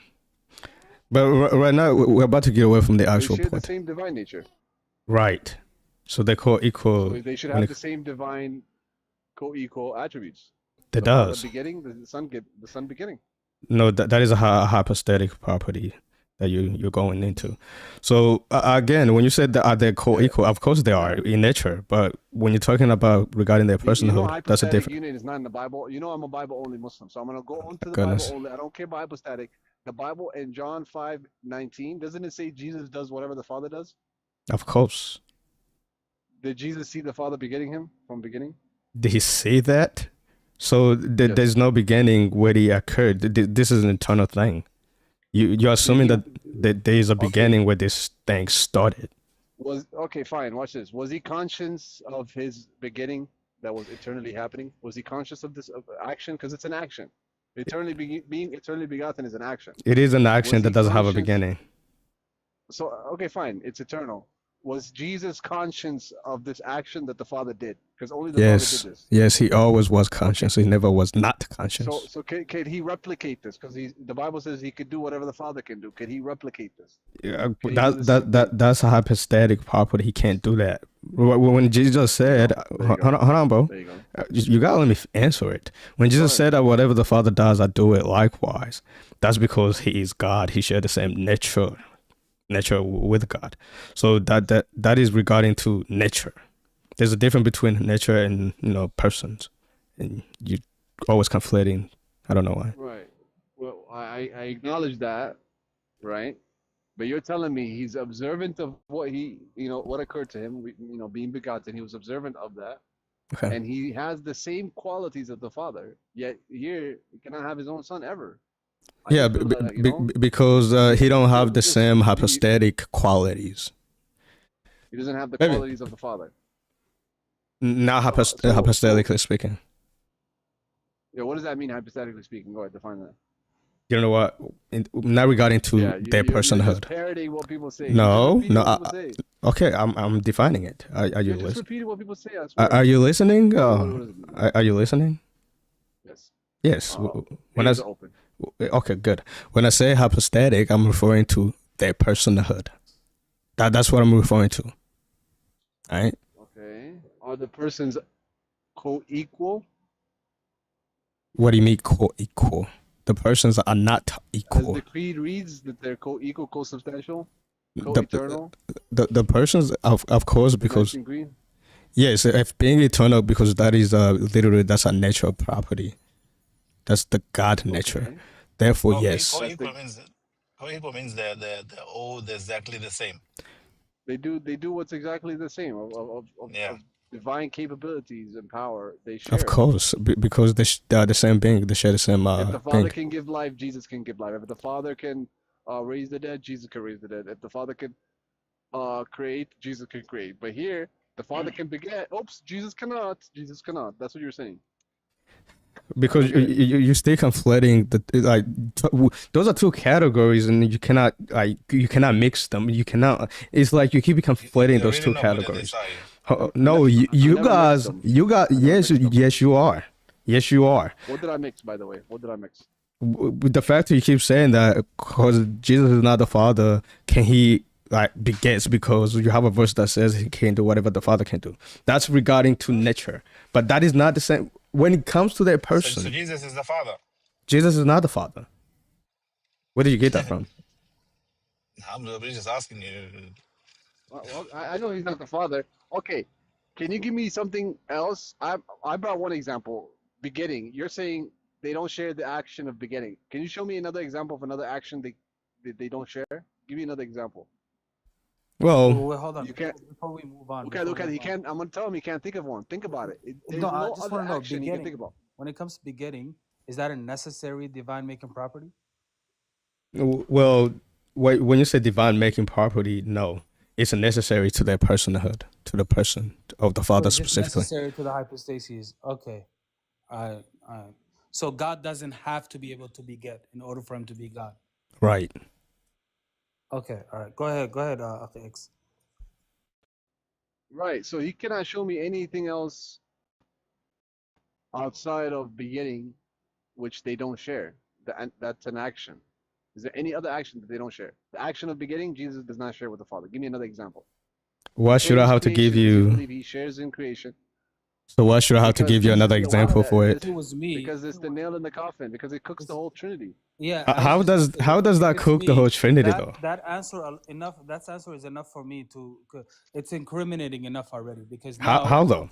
[SPEAKER 2] but right now we're about to get away from the
[SPEAKER 3] They
[SPEAKER 2] actual
[SPEAKER 3] share the
[SPEAKER 2] point.
[SPEAKER 3] same divine nature.
[SPEAKER 2] Right. So they co-equal.
[SPEAKER 3] So they should
[SPEAKER 2] When
[SPEAKER 3] have
[SPEAKER 2] it,
[SPEAKER 3] the same divine co-equal attributes.
[SPEAKER 2] that
[SPEAKER 3] The father
[SPEAKER 2] does.
[SPEAKER 3] begetting, the son begetting.
[SPEAKER 2] No, that is a hypostatic property that you're going into. So again, when you said that are they
[SPEAKER 3] Yeah,
[SPEAKER 2] co-equal, of course they are
[SPEAKER 3] yeah.
[SPEAKER 2] in nature. But when you're talking about regarding their
[SPEAKER 3] You know,
[SPEAKER 2] personhood, that's a
[SPEAKER 3] hypostatic
[SPEAKER 2] different.
[SPEAKER 3] union is not in the Bible. You know, I'm a Bible only Muslim, so I'm gonna go onto the Bible
[SPEAKER 2] Goodness,
[SPEAKER 3] only. I don't care about hypostatic. The Bible in John 5:19, doesn't it say Jesus does whatever the Father does?
[SPEAKER 2] of course.
[SPEAKER 3] Did Jesus see the Father begetting him from beginning?
[SPEAKER 2] Did he say that? So there's
[SPEAKER 3] Yes.
[SPEAKER 2] no beginning where it occurred. This is an eternal thing. You're
[SPEAKER 3] Did
[SPEAKER 2] assuming
[SPEAKER 3] he?
[SPEAKER 2] that there is a
[SPEAKER 3] Okay.
[SPEAKER 2] beginning where this thing started.
[SPEAKER 3] Okay, fine. Watch this. Was he conscious of his beginning that was eternally happening? Was he conscious of this action? Because it's an action. Being eternally begotten is an action.
[SPEAKER 2] It is an action
[SPEAKER 3] Was
[SPEAKER 2] that
[SPEAKER 3] he
[SPEAKER 2] doesn't have a
[SPEAKER 3] conscious?
[SPEAKER 2] beginning.
[SPEAKER 3] So, okay, fine. It's eternal. Was Jesus conscious of this action that the Father did? Because only the Father did this.
[SPEAKER 2] Yes, he always was
[SPEAKER 3] Okay.
[SPEAKER 2] conscious. He never was not
[SPEAKER 3] So,
[SPEAKER 2] conscious.
[SPEAKER 3] could he replicate this? Because the Bible says he could do whatever the Father can do. Could he replicate this?
[SPEAKER 2] Yeah,
[SPEAKER 3] Could he do the same thing?
[SPEAKER 2] that's a hypostatic property. He can't do that. When Jesus said,
[SPEAKER 3] There you go.
[SPEAKER 2] hold on, bro,
[SPEAKER 3] There you go.
[SPEAKER 2] you gotta let me answer it. When Jesus said that whatever the Father does, I do it likewise. That's because he is God. He shared the same nature with God. So that is regarding to nature. There's a difference between nature and persons, and you always conflating. I don't know why.
[SPEAKER 3] Right. Well, I acknowledge that, right? But you're telling me he's observant of what what occurred to him, being begotten. He was observant of that.
[SPEAKER 2] Okay.
[SPEAKER 3] And he has the same qualities of the Father. Yet here, he cannot have his own son ever.
[SPEAKER 2] Yeah, because he don't have the same hypostatic qualities.
[SPEAKER 3] He doesn't have the
[SPEAKER 2] Maybe.
[SPEAKER 3] qualities of the Father.
[SPEAKER 2] Not hypostatically speaking.
[SPEAKER 3] Yeah, what does that mean, hypostatically speaking? Go ahead, define that.
[SPEAKER 2] You know what? Not regarding to their personhood.
[SPEAKER 3] You're just parroting what people say.
[SPEAKER 2] No. Okay, I'm defining it. Are you
[SPEAKER 3] just
[SPEAKER 2] listening?
[SPEAKER 3] repeating what people say.
[SPEAKER 2] Are you listening?
[SPEAKER 3] What
[SPEAKER 2] Are you listening?
[SPEAKER 3] Yes.
[SPEAKER 2] Yes. When
[SPEAKER 3] open.
[SPEAKER 2] Okay, good. When I say hypostatic, I'm referring to their personhood. That's what I'm referring to. All right.
[SPEAKER 3] Okay. Are the persons co-equal?
[SPEAKER 2] What do you mean co-equal? The persons are not equal.
[SPEAKER 3] As the creed reads, that they're co-equal, co-substantial, co-eternal.
[SPEAKER 2] The persons, of course, because yes, if being eternal, because that is literally that's a natural property. That's the God nature. Therefore, yes.
[SPEAKER 6] Co-equal means they're all exactly the same.
[SPEAKER 3] They do what's exactly the same of divine capabilities and power. They share.
[SPEAKER 2] Of course, because they are the same being. They share the same
[SPEAKER 3] if the Father can give life, Jesus can give life. If the Father can raise the dead, Jesus can raise the dead. If the Father can create, Jesus can create. But here, the Father can beget. Oops, Jesus cannot. Jesus cannot. That's what you're saying.
[SPEAKER 2] Because you stay conflating those are two categories, and you cannot mix them. You cannot. It's like you keep conflating those two categories. No, you guys. Yes, you are. Yes, you are.
[SPEAKER 3] What did I mix, by the way? What did I mix?
[SPEAKER 2] With the fact that you keep saying that because Jesus is not the Father, can he begets? Because you have a verse that says he can do whatever the Father can do. That's regarding to nature, but that is not the same when it comes to that person.
[SPEAKER 6] So Jesus is the Father.
[SPEAKER 2] Jesus is not the Father. Where did you get that from?
[SPEAKER 6] I'm just asking you.
[SPEAKER 3] Well, I know he's not the Father. Okay, can you give me something else? I brought one example. Begetting. You're saying they don't share the action of begetting. Can you show me another example of another action they don't share? Give me another example.
[SPEAKER 2] Well,
[SPEAKER 7] hold on. Before we move on.
[SPEAKER 3] Look at he can't. I'm gonna tell him he can't think of one. Think about it. There's no
[SPEAKER 7] I just
[SPEAKER 3] other
[SPEAKER 7] want to know,
[SPEAKER 3] action you can think about.
[SPEAKER 7] When it comes to begetting, is that a necessary divine making property?
[SPEAKER 2] Well, when you say divine making property, no, it's necessary to their personhood, to the person of the Father specifically.
[SPEAKER 7] Necessary to the hypostases. Okay, all right. So God doesn't have to be able to beget in order for him to be God.
[SPEAKER 2] Right.
[SPEAKER 7] Okay, all right. Go ahead, X.
[SPEAKER 3] Right. So he cannot show me anything else outside of begetting, which they don't share. That's an action. Is there any other action that they don't share? The action of begetting, Jesus does not share with the Father. Give me another example.
[SPEAKER 2] Why should I have to give you?
[SPEAKER 3] He shares in creation.
[SPEAKER 2] So why should I have to give you another example for it?
[SPEAKER 7] It was me.
[SPEAKER 3] Because it's the nail in the coffin. Because it cooks the whole Trinity.
[SPEAKER 7] Yeah.
[SPEAKER 2] How does that cook the whole Trinity though?
[SPEAKER 7] That answer is enough for me to. It's incriminating enough already because
[SPEAKER 2] now, how though?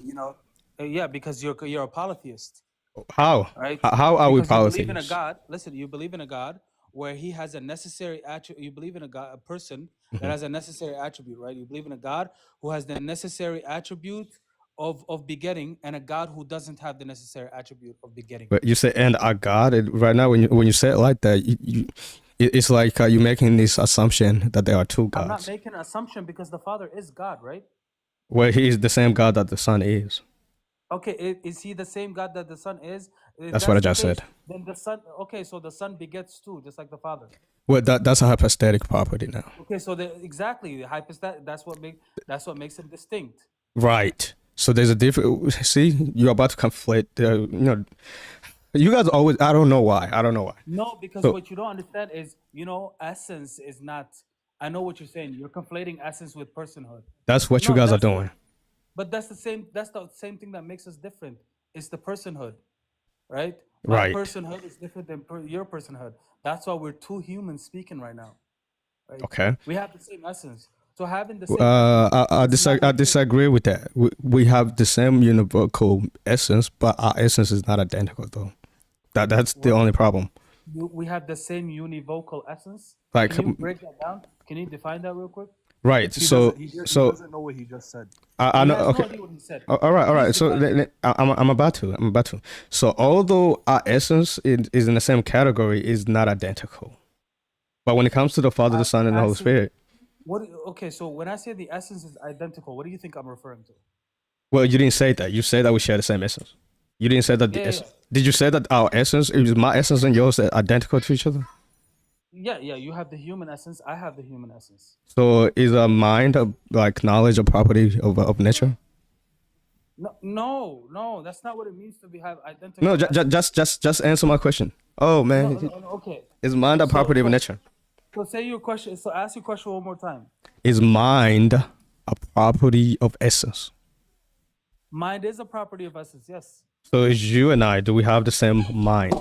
[SPEAKER 7] Because you're a polytheist.
[SPEAKER 2] How?
[SPEAKER 7] Right?
[SPEAKER 2] How are we polytheists?
[SPEAKER 7] You believe in a God. Listen, you believe in a God where he has a necessary attribute. You believe in a person that has a necessary attribute, right? You believe in a God who has the necessary attribute of begetting, and a God who doesn't have the necessary attribute of begetting.
[SPEAKER 2] But you say and a God right now when you say it like that, it's like you're making this assumption that there are two gods.
[SPEAKER 7] I'm not making an assumption because the Father is God, right?
[SPEAKER 2] Well, he is the same God that the Son is.
[SPEAKER 7] Okay, is he the same God that the Son is?
[SPEAKER 2] That's what I just said.
[SPEAKER 7] Then the Son. Okay, so the Son begets too, just like the Father.
[SPEAKER 2] Well, that's a hypostatic property now.
[SPEAKER 7] Okay, so exactly the hypostatic. That's what makes him distinct.
[SPEAKER 2] Right. So there's a different. See, you're about to conflate. You guys always. I don't know why.
[SPEAKER 7] No, because what you don't understand is, essence is not. I know what you're saying. You're conflating essence with personhood.
[SPEAKER 2] That's what you guys are doing.
[SPEAKER 7] But that's the same thing that makes us different. It's the personhood, right?
[SPEAKER 2] Right.
[SPEAKER 7] My personhood is different than your personhood. That's why we're two humans speaking right now. Right?
[SPEAKER 2] Okay.
[SPEAKER 7] We have the same essence. So having the same
[SPEAKER 2] I disagree with that. We have the same univocal essence, but our essence is not identical though. That's the only problem.
[SPEAKER 7] We have the same univocal essence.
[SPEAKER 2] Like,
[SPEAKER 7] can you break that down? Can you define that real quick?
[SPEAKER 2] Right.
[SPEAKER 7] He
[SPEAKER 2] So
[SPEAKER 7] doesn't. He
[SPEAKER 2] so
[SPEAKER 7] doesn't know what he just said.
[SPEAKER 2] I
[SPEAKER 7] He
[SPEAKER 2] know.
[SPEAKER 7] has no
[SPEAKER 2] Okay.
[SPEAKER 7] idea what he said.
[SPEAKER 2] All right. All right.
[SPEAKER 7] Please
[SPEAKER 2] So
[SPEAKER 7] define it.
[SPEAKER 2] I'm about to. I'm about to. So although our essence is in the same category, is not identical. But when it comes to the Father, the
[SPEAKER 7] I'm
[SPEAKER 2] Son, and the Holy
[SPEAKER 7] asking.
[SPEAKER 2] Spirit,
[SPEAKER 7] Okay, so when I say the essence is identical, what do you think I'm referring to?
[SPEAKER 2] well, you didn't say that. You said that we share the same essence. You didn't say that the
[SPEAKER 7] Yeah,
[SPEAKER 2] essence. Did you say that our essence is my essence and yours are identical to each other?
[SPEAKER 7] yeah. You have the human essence. I have the human essence.
[SPEAKER 2] So is a mind like knowledge a property of nature?
[SPEAKER 7] No. That's not what it means to have identical.
[SPEAKER 2] No,
[SPEAKER 7] essence.
[SPEAKER 2] just answer my question. Oh man,
[SPEAKER 7] No, okay.
[SPEAKER 2] is mind a property of
[SPEAKER 7] So,
[SPEAKER 2] nature?
[SPEAKER 7] so say your question. So ask your question one more time.
[SPEAKER 2] Is mind a property of essence?
[SPEAKER 7] Mind is a property of essence. Yes.
[SPEAKER 2] So is you and I, do we have the same mind?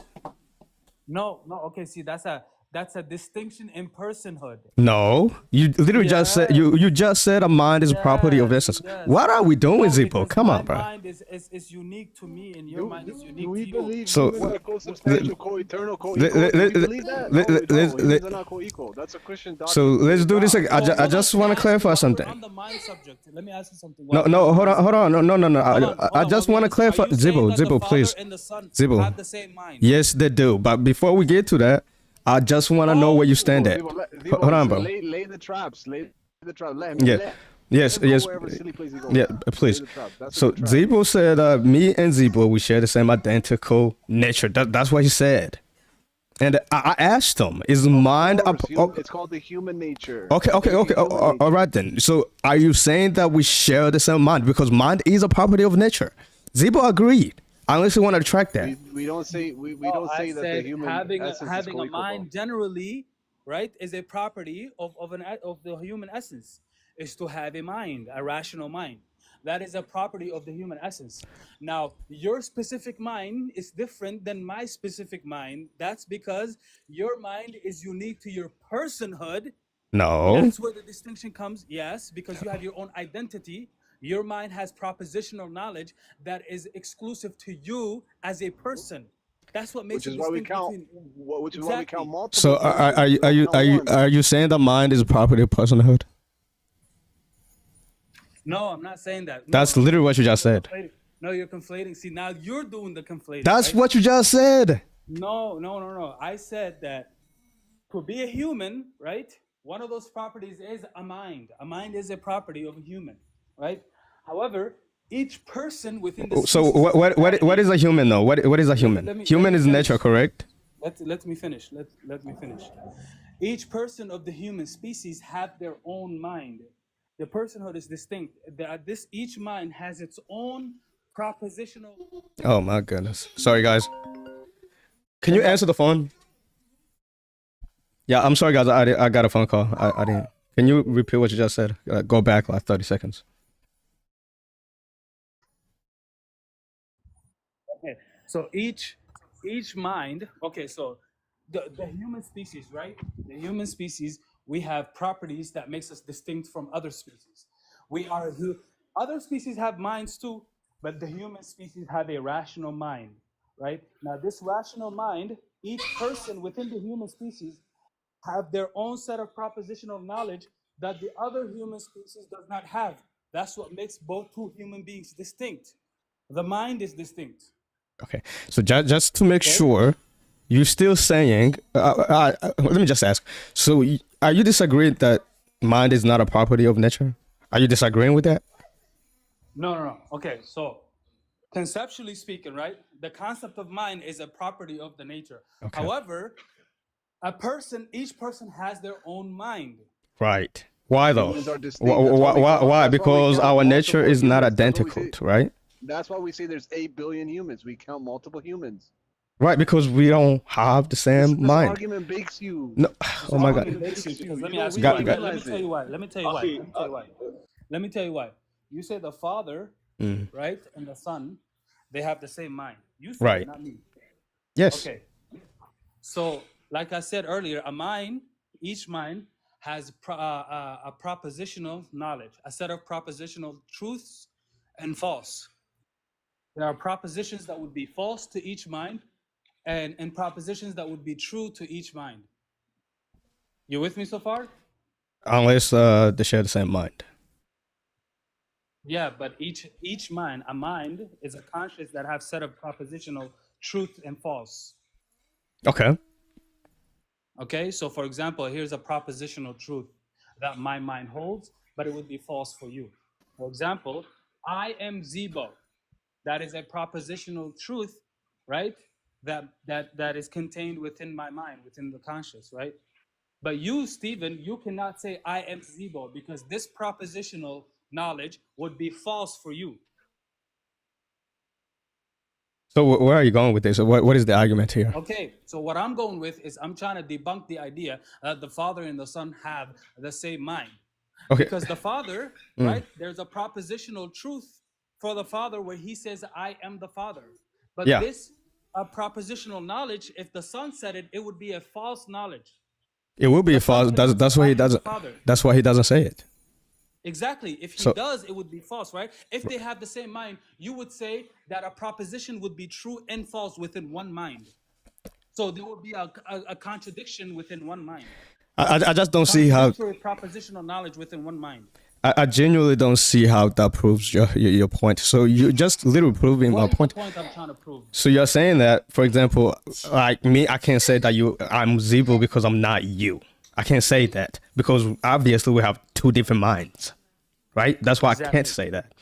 [SPEAKER 7] No. Okay. See, that's a distinction in personhood.
[SPEAKER 2] No, you literally just said
[SPEAKER 7] Yes.
[SPEAKER 2] you just said a mind is a property of essence.
[SPEAKER 7] Yes.
[SPEAKER 2] What are we doing,
[SPEAKER 7] No,
[SPEAKER 2] Zippo?
[SPEAKER 7] because
[SPEAKER 2] Come
[SPEAKER 7] my
[SPEAKER 2] on, bro.
[SPEAKER 7] mind is unique to me, and your mind is unique
[SPEAKER 3] Do we
[SPEAKER 7] to you.
[SPEAKER 3] believe
[SPEAKER 2] So-
[SPEAKER 3] humans are co-substantial, co-eternal, co-equal?
[SPEAKER 2] let-
[SPEAKER 3] Do we
[SPEAKER 2] let-
[SPEAKER 3] believe that?
[SPEAKER 2] let-
[SPEAKER 3] No, we
[SPEAKER 2] let-
[SPEAKER 3] don't.
[SPEAKER 2] let-
[SPEAKER 3] Humans are not co-equal. That's a Christian doctrine.
[SPEAKER 2] So let's do this again. I
[SPEAKER 7] Hold
[SPEAKER 2] just
[SPEAKER 7] on,
[SPEAKER 2] want to
[SPEAKER 7] can I
[SPEAKER 2] clarify
[SPEAKER 7] ask you, while we're
[SPEAKER 2] something.
[SPEAKER 7] on the mind subject, let me ask you something.
[SPEAKER 2] No, no, hold on. No.
[SPEAKER 7] Hold on,
[SPEAKER 2] I just want to clarify.
[SPEAKER 7] Are you saying
[SPEAKER 2] Zippo,
[SPEAKER 7] that the
[SPEAKER 2] Zippo,
[SPEAKER 7] Father
[SPEAKER 2] please.
[SPEAKER 7] and the Son
[SPEAKER 2] Zippo.
[SPEAKER 7] have the same mind?
[SPEAKER 2] Yes, they do. But before we get to that, I just want to know where you stand at.
[SPEAKER 3] Zibo,
[SPEAKER 2] Hold on, bro.
[SPEAKER 3] Lay the traps. Lay the traps. Let him.
[SPEAKER 2] Yeah. Yes,
[SPEAKER 3] Let him go
[SPEAKER 2] yes.
[SPEAKER 3] wherever silly place he goes.
[SPEAKER 2] Yeah,
[SPEAKER 3] Lay
[SPEAKER 2] please.
[SPEAKER 3] the trap. That's
[SPEAKER 2] So
[SPEAKER 3] a trap.
[SPEAKER 2] Zebo said, me and Zebo, we share the same identical nature. That's what he said. And I asked him, is mind
[SPEAKER 3] Of
[SPEAKER 2] a...
[SPEAKER 3] course, it's called the human nature.
[SPEAKER 2] Okay. All right then. So are you saying that we share the same mind? Because mind is a property of nature. Zebo agreed. I honestly want to track that.
[SPEAKER 3] We don't say
[SPEAKER 7] No, I
[SPEAKER 3] that the
[SPEAKER 7] said
[SPEAKER 3] human
[SPEAKER 7] having
[SPEAKER 3] essence is
[SPEAKER 7] a
[SPEAKER 3] co-equal.
[SPEAKER 7] mind generally, right, is a property of the human essence. Is to have a mind, a rational mind. That is a property of the human essence. Now, your specific mind is different than my specific mind. That's because your mind is unique to your personhood.
[SPEAKER 2] No.
[SPEAKER 7] That's where the distinction comes. Yes, because you have your own identity. Your mind has propositional knowledge that is exclusive to you as a person. That's what makes
[SPEAKER 3] Which is
[SPEAKER 7] it
[SPEAKER 3] why we
[SPEAKER 7] distinct
[SPEAKER 3] count.
[SPEAKER 7] between.
[SPEAKER 3] Which is why we
[SPEAKER 7] Exactly.
[SPEAKER 3] count multiple.
[SPEAKER 2] So
[SPEAKER 3] persons.
[SPEAKER 2] are
[SPEAKER 3] We don't count one.
[SPEAKER 2] you saying that mind is a property of personhood?
[SPEAKER 7] No, I'm not saying that. No,
[SPEAKER 2] That's literally what you just
[SPEAKER 7] you're
[SPEAKER 2] said.
[SPEAKER 7] conflating. No, you're conflating. See, now you're doing the conflating.
[SPEAKER 2] That's
[SPEAKER 7] right?
[SPEAKER 2] what you just said.
[SPEAKER 7] No. I said that to be a human, right? One of those properties is a mind. A mind is a property of a human, right? However, each person within the
[SPEAKER 2] So
[SPEAKER 7] species of
[SPEAKER 2] what
[SPEAKER 7] humanity-
[SPEAKER 2] is a human though? What is a human?
[SPEAKER 7] let me
[SPEAKER 2] Human is
[SPEAKER 7] finish.
[SPEAKER 2] nature, correct?
[SPEAKER 7] Let me finish. Let me finish. Each person of the human species have their own mind. The personhood is distinct. Each mind has its own propositional.
[SPEAKER 2] Oh my goodness. Sorry guys. Can you answer the phone? Yeah, I'm sorry guys. I got a phone call. I didn't. Can you repeat what you just said? Go back like 30 seconds.
[SPEAKER 7] Okay, so each mind. Okay, so the human species, right? The human species, we have properties that makes us distinct from other species. Other species have minds too, but the human species have a rational mind, right? Now, this rational mind, each person within the human species have their own set of propositional knowledge that the other human species does not have. That's what makes both two human beings distinct. The mind is distinct.
[SPEAKER 2] Okay. So just to make sure, you're still saying. Let me just ask. So are you disagreeing that mind is not a property of nature? Are you disagreeing with that?
[SPEAKER 7] No. Okay, so conceptually speaking, right? The concept of mind is a property of the nature.
[SPEAKER 2] Okay.
[SPEAKER 7] However, each person has their own mind.
[SPEAKER 2] Right. Why though?
[SPEAKER 3] Humans are distinct. That's why we
[SPEAKER 2] Why?
[SPEAKER 3] count-
[SPEAKER 2] Why?
[SPEAKER 3] that's we
[SPEAKER 2] Because
[SPEAKER 3] count
[SPEAKER 2] our nature
[SPEAKER 3] multiple
[SPEAKER 2] is not
[SPEAKER 3] humans. That's what we
[SPEAKER 2] identical,
[SPEAKER 3] say.
[SPEAKER 2] right?
[SPEAKER 3] That's why we say there's 8 billion humans. We count multiple humans.
[SPEAKER 2] Right, because we don't have the same
[SPEAKER 3] This
[SPEAKER 2] mind.
[SPEAKER 3] argument bakes you.
[SPEAKER 2] No. Oh my God.
[SPEAKER 7] Because let me ask you
[SPEAKER 2] Got-
[SPEAKER 7] why.
[SPEAKER 2] got-
[SPEAKER 7] Let me tell you why. Let me tell you why. You say the Father, right, and the Son, they have the same mind. You say
[SPEAKER 2] Right.
[SPEAKER 7] it, not me.
[SPEAKER 2] Yes.
[SPEAKER 7] Okay. So, like I said earlier, each mind has a propositional knowledge, a set of propositional truths and false. There are propositions that would be false to each mind, and propositions that would be true to each mind. You with me so far?
[SPEAKER 2] Unless they share the same mind.
[SPEAKER 7] Yeah, but each mind, a mind is a conscious that have set of propositional truth and false.
[SPEAKER 2] Okay.
[SPEAKER 7] Okay, so for example, here's a propositional truth that my mind holds, but it would be false for you. For example, I am Zebo. That is a propositional truth, right? That is contained within my mind, within the conscious, right? But you, Stephen, you cannot say I am Zebo because this propositional knowledge would be false for you.
[SPEAKER 2] So where are you going with this? What is the argument here?
[SPEAKER 7] Okay, so what I'm going with is I'm trying to debunk the idea that the Father and the Son have the same mind.
[SPEAKER 2] Okay.
[SPEAKER 7] Because the Father, right, there's a propositional truth for the Father where he says, I am the Father. But
[SPEAKER 2] Yeah.
[SPEAKER 7] this propositional knowledge, if the Son said it, it would be a false knowledge.
[SPEAKER 2] It will be
[SPEAKER 7] The
[SPEAKER 2] false.
[SPEAKER 7] Son cannot
[SPEAKER 2] That's
[SPEAKER 7] say,
[SPEAKER 2] why
[SPEAKER 7] "I
[SPEAKER 2] he
[SPEAKER 7] am the
[SPEAKER 2] doesn't.
[SPEAKER 7] Father."
[SPEAKER 2] That's why he doesn't say it.
[SPEAKER 7] Exactly. If he
[SPEAKER 2] So-
[SPEAKER 7] does, it would be false, right? If they have the same mind, you would say that a proposition would be true and false within one mind. So there would be a contradiction within one mind.
[SPEAKER 2] I just don't see how.
[SPEAKER 7] Contradictory propositional knowledge within one mind.
[SPEAKER 2] I genuinely don't see how that proves your point. So you just literally proving my
[SPEAKER 7] What is
[SPEAKER 2] point.
[SPEAKER 7] the point I'm trying to prove?
[SPEAKER 2] So you're saying that, for example, like me, I can't say that I'm Zebo because I'm not you. I can't say that because obviously we have two different minds, right? That's why I can't
[SPEAKER 7] Exactly.
[SPEAKER 2] say that.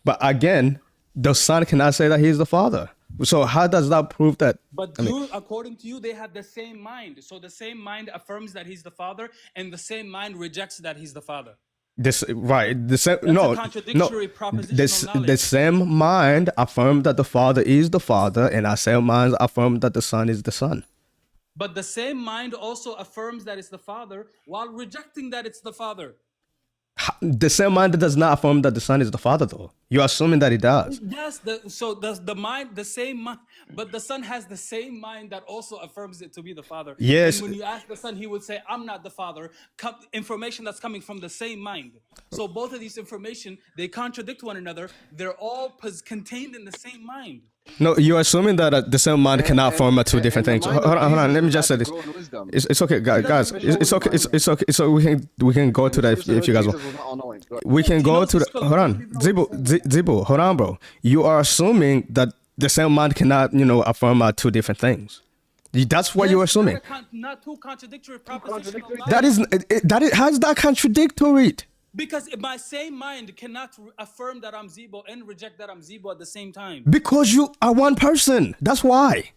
[SPEAKER 2] But again, the Son cannot say that he's the Father. So how does that prove that?
[SPEAKER 7] But according to you, they have the same mind. So the same mind affirms that he's the Father, and the same mind rejects that he's the Father.
[SPEAKER 2] This right? The same
[SPEAKER 7] That's
[SPEAKER 2] no
[SPEAKER 7] a contradictory propositional
[SPEAKER 2] This the
[SPEAKER 7] knowledge.
[SPEAKER 2] same mind affirm that the Father is the Father, and our same minds affirm that the Son is the Son.
[SPEAKER 7] But the same mind also affirms that it's the Father while rejecting that it's the Father.
[SPEAKER 2] The same mind that does not affirm that the Son is the Father, though. You're assuming that it does.
[SPEAKER 7] Yes, the mind, the same mind, but the Son has the same mind that also affirms it to be the Father.
[SPEAKER 2] Yes.
[SPEAKER 7] And when you ask the Son, he would say, I'm not the Father. Information that's coming from the same mind. So both of these information, they contradict one another. They're all contained in the same mind.
[SPEAKER 2] No, you're assuming that the same mind cannot form two different things.
[SPEAKER 3] And the
[SPEAKER 2] Hold
[SPEAKER 3] mind
[SPEAKER 2] on.
[SPEAKER 3] of
[SPEAKER 2] Let me
[SPEAKER 3] Jesus
[SPEAKER 2] just say
[SPEAKER 3] is
[SPEAKER 2] this.
[SPEAKER 3] to grow in wisdom.
[SPEAKER 2] It's okay, guys. It's okay. It's okay. So we can go to that if you guys want.
[SPEAKER 3] Jesus was not all-knowing.
[SPEAKER 2] We can go to the. Hold on, Zibo. Hold on, bro. You are assuming that the same mind cannot, affirm two different things. That's what you're assuming.
[SPEAKER 7] Not two contradictory propositional
[SPEAKER 2] That is how's that contradictory?
[SPEAKER 7] Because my same mind cannot affirm that I'm Zebo and reject that I'm Zebo at the same time.
[SPEAKER 2] Because you are one person. That's why.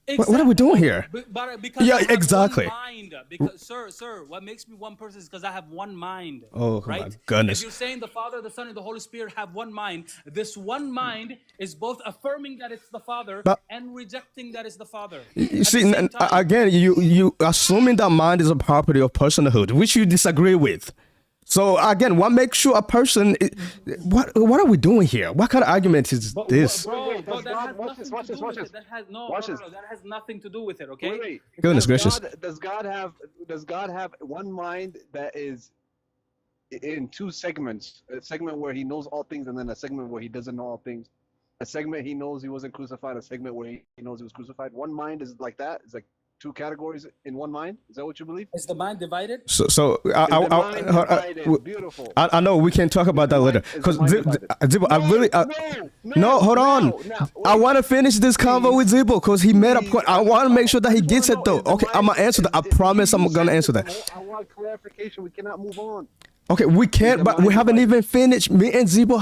[SPEAKER 7] Exactly.
[SPEAKER 2] What are we doing here?
[SPEAKER 7] Because
[SPEAKER 2] Yeah,
[SPEAKER 7] I have
[SPEAKER 2] exactly.
[SPEAKER 7] One mind. Because, sir, what makes me one person is because I have one mind.
[SPEAKER 2] Oh,
[SPEAKER 7] right?
[SPEAKER 2] my goodness.
[SPEAKER 7] If you're saying the Father, the Son, and the Holy Spirit have one mind, this one mind is both affirming that it's the Father and rejecting that it's the Father.
[SPEAKER 2] You see, again, you assuming that mind is a property of personhood, which you disagree with. So again, what makes you a person? What are we doing here? What kind of argument is this?
[SPEAKER 3] Watch this.
[SPEAKER 7] That has nothing to do with it. Okay.
[SPEAKER 3] Wait.
[SPEAKER 2] Goodness gracious.
[SPEAKER 3] Does God have one mind that is in two segments? A segment where he knows all things, and then a segment where he doesn't know all things. A segment he knows he wasn't crucified. A segment where he knows he was crucified. One mind is like that. It's like two categories in one mind. Is that what you believe?
[SPEAKER 7] Is the mind divided?
[SPEAKER 3] Beautiful.
[SPEAKER 2] I know we can talk about that later. Because no, hold on. I want to finish this convo with Zibo because he made a point. I want to make sure that he gets it though. Okay, I'm gonna answer that. I promise I'm gonna answer that.
[SPEAKER 3] I want clarification. We cannot move on.
[SPEAKER 2] Okay, we can't, but we haven't even finished. Me and Zibo,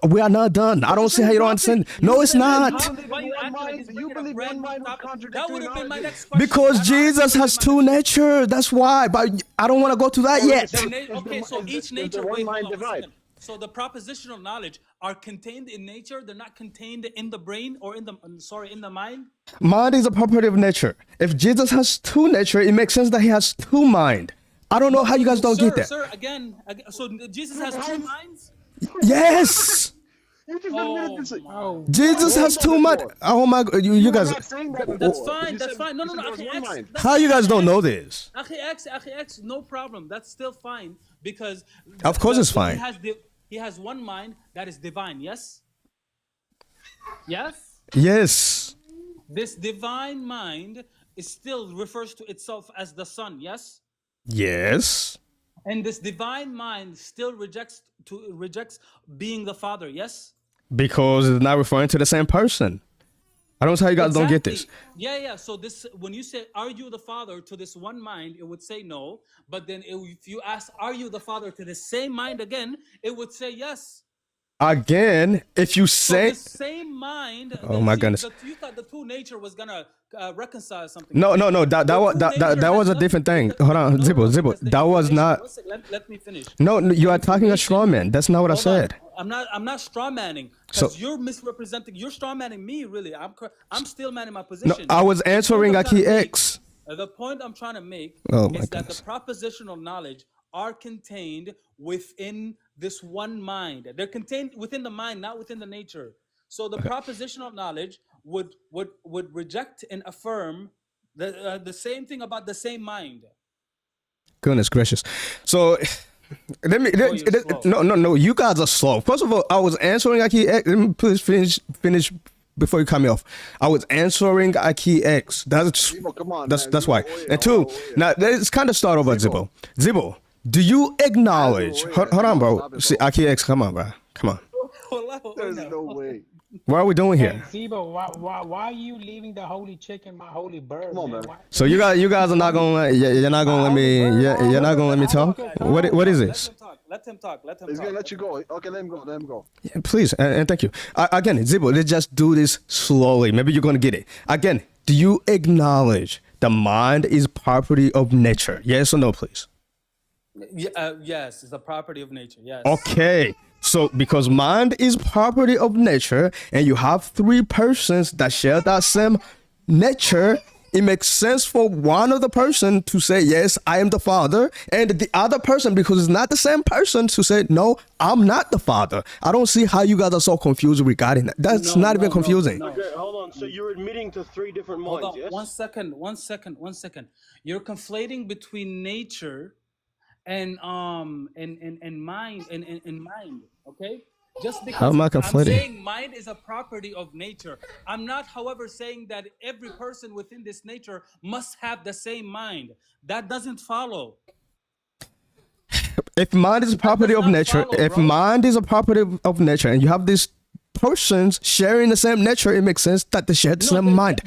[SPEAKER 2] we are not done. I don't see how you don't understand. No, it's not.
[SPEAKER 3] You believe one mind was
[SPEAKER 7] That would have been my next question.
[SPEAKER 2] Because Jesus has two natures. That's why. But I don't want to go to that yet.
[SPEAKER 7] Okay, so each nature.
[SPEAKER 3] One mind divide.
[SPEAKER 7] So the propositional knowledge are contained in nature. They're not contained in the brain or in the mind.
[SPEAKER 2] Mind is a property of nature. If Jesus has two nature, it makes sense that he has two mind. I don't know how you guys don't get that.
[SPEAKER 7] Sir, again, so Jesus has two minds?
[SPEAKER 2] Yes. Jesus has two minds. Oh my God, you guys.
[SPEAKER 7] That's fine. No.
[SPEAKER 2] How you guys don't know this?
[SPEAKER 7] X, no problem. That's still fine because.
[SPEAKER 2] Of course it's fine.
[SPEAKER 7] He has one mind that is divine. Yes. Yes.
[SPEAKER 2] Yes.
[SPEAKER 7] This divine mind still refers to itself as the Son. Yes.
[SPEAKER 2] Yes.
[SPEAKER 7] And this divine mind still rejects being the Father. Yes.
[SPEAKER 2] Because it's not referring to the same person. I don't know how you guys don't get this.
[SPEAKER 7] Yeah. So this, when you say, "Are you the Father?" to this one mind, it would say no. But then if you ask, "Are you the Father?" to the same mind again, it would say yes.
[SPEAKER 2] Again, if you say,
[SPEAKER 7] so the same mind.
[SPEAKER 2] oh my goodness,
[SPEAKER 7] you thought the two nature was gonna reconcile something.
[SPEAKER 2] No, that was a different thing. Hold on, Zibo, that was not.
[SPEAKER 7] Let me finish.
[SPEAKER 2] No, you are talking a straw man. That's not what I said.
[SPEAKER 7] I'm not straw manning, because you're misrepresenting. You're straw manning me, really. I'm still manning my position.
[SPEAKER 2] No, I was answering Aki X.
[SPEAKER 7] The point I'm trying to make
[SPEAKER 2] is
[SPEAKER 7] that the propositional knowledge are contained within this one mind. They're contained within the mind, not within the nature. So the propositional knowledge would reject and affirm the same thing about the same mind.
[SPEAKER 2] Goodness gracious. So no, you guys are slow. First of all, I was answering Aki X. Let me please finish before you cut me off. I was answering Aki X. That's why. And two, now let's kind of start over, Zibo. Zibo, do you acknowledge? Hold on, bro. See, Aki X, come on, bro. Come on.
[SPEAKER 3] There's no way.
[SPEAKER 2] What are we doing here?
[SPEAKER 1] Hey, Zibo, why are you leaving the holy chicken, my holy bird?
[SPEAKER 3] Come on, man.
[SPEAKER 2] So you guys are not gonna you're not gonna let me you're not gonna let me talk? What is this?
[SPEAKER 7] Let him talk.
[SPEAKER 3] He's gonna let you go. Okay, let him go.
[SPEAKER 2] Yeah, please, and thank you. Again, Zibo, let's just do this slowly. Maybe you're gonna get it. Again, do you acknowledge the mind is property of nature? Yes or no, please?
[SPEAKER 7] Yes, it's a property of nature. Yes.
[SPEAKER 2] Okay. So because mind is property of nature and you have three persons that share that same nature, it makes sense for one of the person to say, yes, I am the Father, and the other person, because it's not the same person, to say, no, I'm not the Father. I don't see how you guys are so confused regarding that. That's not even confusing.
[SPEAKER 8] No. Okay, hold on. So you're admitting to three different minds,
[SPEAKER 7] Hold on.
[SPEAKER 8] yes?
[SPEAKER 7] One second. You're conflating between nature and mind and mind. Okay, just because
[SPEAKER 2] How am I
[SPEAKER 7] I'm
[SPEAKER 2] conflating?
[SPEAKER 7] saying mind is a property of nature, I'm not, however, saying that every person within this nature must have the same mind. That doesn't follow.
[SPEAKER 2] If mind is a property of nature, mind is a property of nature, and you have these persons sharing the same nature, it makes sense that they share the same mind.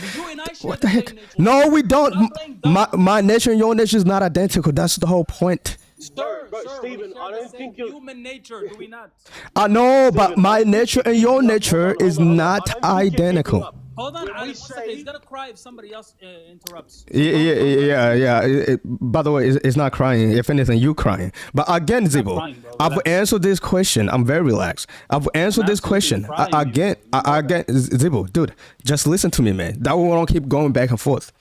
[SPEAKER 2] What the heck? No, we don't. My nature and your nature is not identical. That's the whole point.
[SPEAKER 7] Sir,
[SPEAKER 8] Stephen, I don't think you're
[SPEAKER 7] human nature, do we not?
[SPEAKER 2] I know, but my nature and your nature is not identical.
[SPEAKER 7] Hold on, he's gonna cry if somebody else interrupts.
[SPEAKER 2] Yeah. By the way, it's not crying. If anything, you crying. But again, Zibo, I've answered this question. I'm very relaxed. I've answered this question again. Zibo, dude, just listen to me, man. That way we don't keep going back and forth.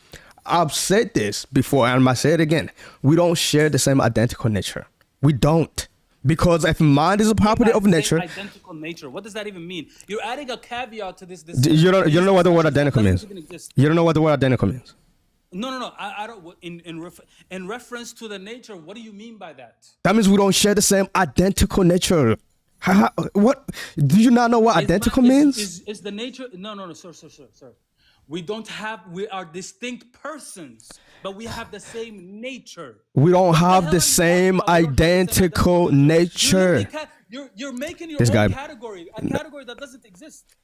[SPEAKER 2] I've said this before, and I say it again. We don't share the same identical nature. We don't. Because if mind is a property of nature,
[SPEAKER 7] identical nature. What does that even mean? You're adding a caveat to this.
[SPEAKER 2] You don't know what the word identical means. You don't know what the word identical means.
[SPEAKER 7] No. I don't. In reference to the nature, what do you mean by that?
[SPEAKER 2] That means we don't share the same identical nature. What? Do you not know what identical means?
[SPEAKER 7] Is the nature? No, sir. We are distinct persons, but we have the same nature.
[SPEAKER 2] We don't have the same identical nature.
[SPEAKER 7] You're making your own category, a category that doesn't exist.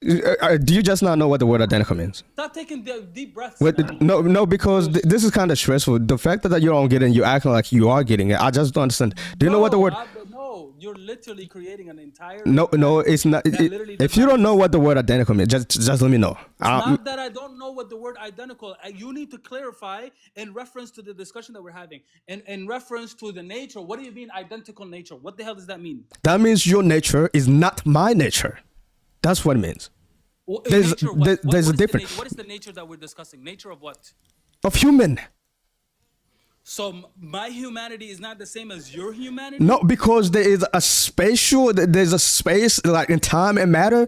[SPEAKER 2] Do you just not know what the word identical means?
[SPEAKER 7] Stop taking deep breaths.
[SPEAKER 2] No, because this is kind of stressful. The fact that you don't get it, you're acting like you are getting it. I just don't understand. Do you know what the word?
[SPEAKER 7] No, you're literally creating an entire.
[SPEAKER 2] No, it's not. If you don't know what the word identical means, just let me know.
[SPEAKER 7] It's not that I don't know what the word identical. You need to clarify in reference to the discussion that we're having, and in reference to the nature. What do you mean identical nature? What the hell does that mean?
[SPEAKER 2] That means your nature is not my nature. That's what it means.
[SPEAKER 7] Well,
[SPEAKER 2] there's a difference.
[SPEAKER 7] What is the nature that we're discussing? Nature of what?
[SPEAKER 2] Of human.
[SPEAKER 7] So my humanity is not the same as your humanity?
[SPEAKER 2] No, because there's a space like in time and matter.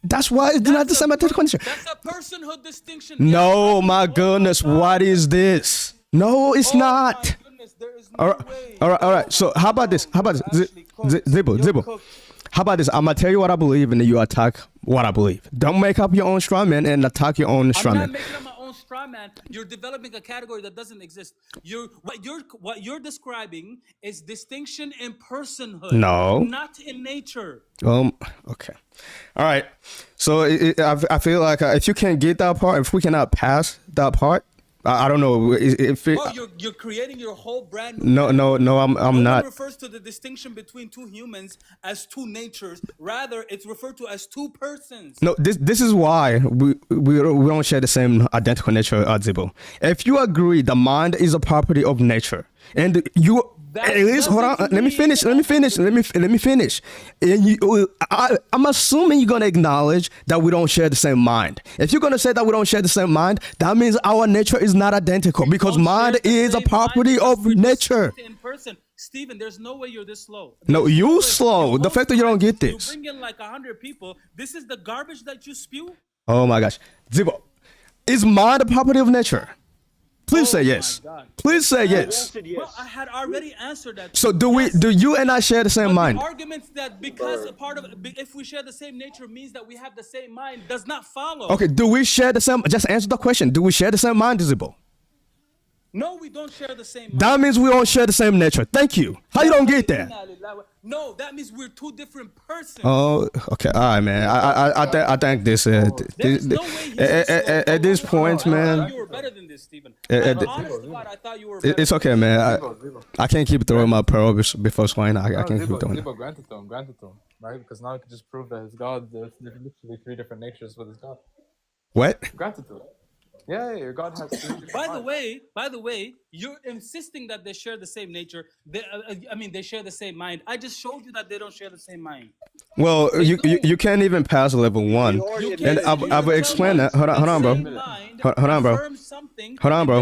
[SPEAKER 2] That's why it's not the same identical nature.
[SPEAKER 7] That's a personhood distinction.
[SPEAKER 2] No, my goodness, what is this? No, it's not.
[SPEAKER 7] My goodness, there is no way.
[SPEAKER 2] All right. So how about this? Zibo. How about this? I'm gonna tell you what I believe, and then you attack what I believe. Don't make up your own straw man and attack your own straw man.
[SPEAKER 7] I'm not making up my own straw man. You're developing a category that doesn't exist. What you're describing is distinction in personhood,
[SPEAKER 2] No.
[SPEAKER 7] not in nature.
[SPEAKER 2] Okay. All right. So I feel like if you can't get that part, if we cannot pass that part, I don't know if it,
[SPEAKER 7] You're creating your whole brand new
[SPEAKER 2] no, I'm
[SPEAKER 7] no
[SPEAKER 2] not.
[SPEAKER 7] one refers to the distinction between two humans as two natures. Rather, it's referred to as two persons.
[SPEAKER 2] No, this is why we don't share the same identical nature, Zibo. If you agree the mind is a property of nature, and you at least hold on, let me finish. And I'm assuming you're gonna acknowledge that we don't share the same mind. If you're gonna say that we don't share the same mind, that means our nature is not identical because mind is a property of nature.
[SPEAKER 7] In person, Stephen, there's no way you're this slow.
[SPEAKER 2] No, you slow. The fact that you don't get this.
[SPEAKER 7] You bring in like 100 people. This is the garbage that you spew.
[SPEAKER 2] Oh my gosh, Zibo, is mind a property of nature? Please say yes. Please say yes.
[SPEAKER 7] Well, I had already answered that.
[SPEAKER 2] So do you and I share the same mind?
[SPEAKER 7] The argument that because a part of if we share the same nature means that we have the same mind does not follow.
[SPEAKER 2] Okay, do we share the same? Just answer the question. Do we share the same mind, Zibo?
[SPEAKER 7] No, we don't share the same mind.
[SPEAKER 2] That means we don't share the same nature. Thank you. How you don't get that?
[SPEAKER 7] No, that means we're two different persons.
[SPEAKER 2] Oh, okay. All right, man. I think this at this point, man.
[SPEAKER 7] You were better than this, Stephen. Honest to God, I thought you were better.
[SPEAKER 2] It's okay, man. I can't keep throwing my pearl before swine. I can't keep doing it.
[SPEAKER 9] Granted to him, right? Because now we can just prove that his God, there's literally three different natures with his God.
[SPEAKER 2] What?
[SPEAKER 9] Granted to him. Yeah, your God has three different
[SPEAKER 7] By the way, you're insisting that they share the same nature. They share the same mind. I just showed you that they don't share the same mind.
[SPEAKER 2] Well, you can't even pass level 1, and I will explain that. Hold on, bro. Hold on, bro.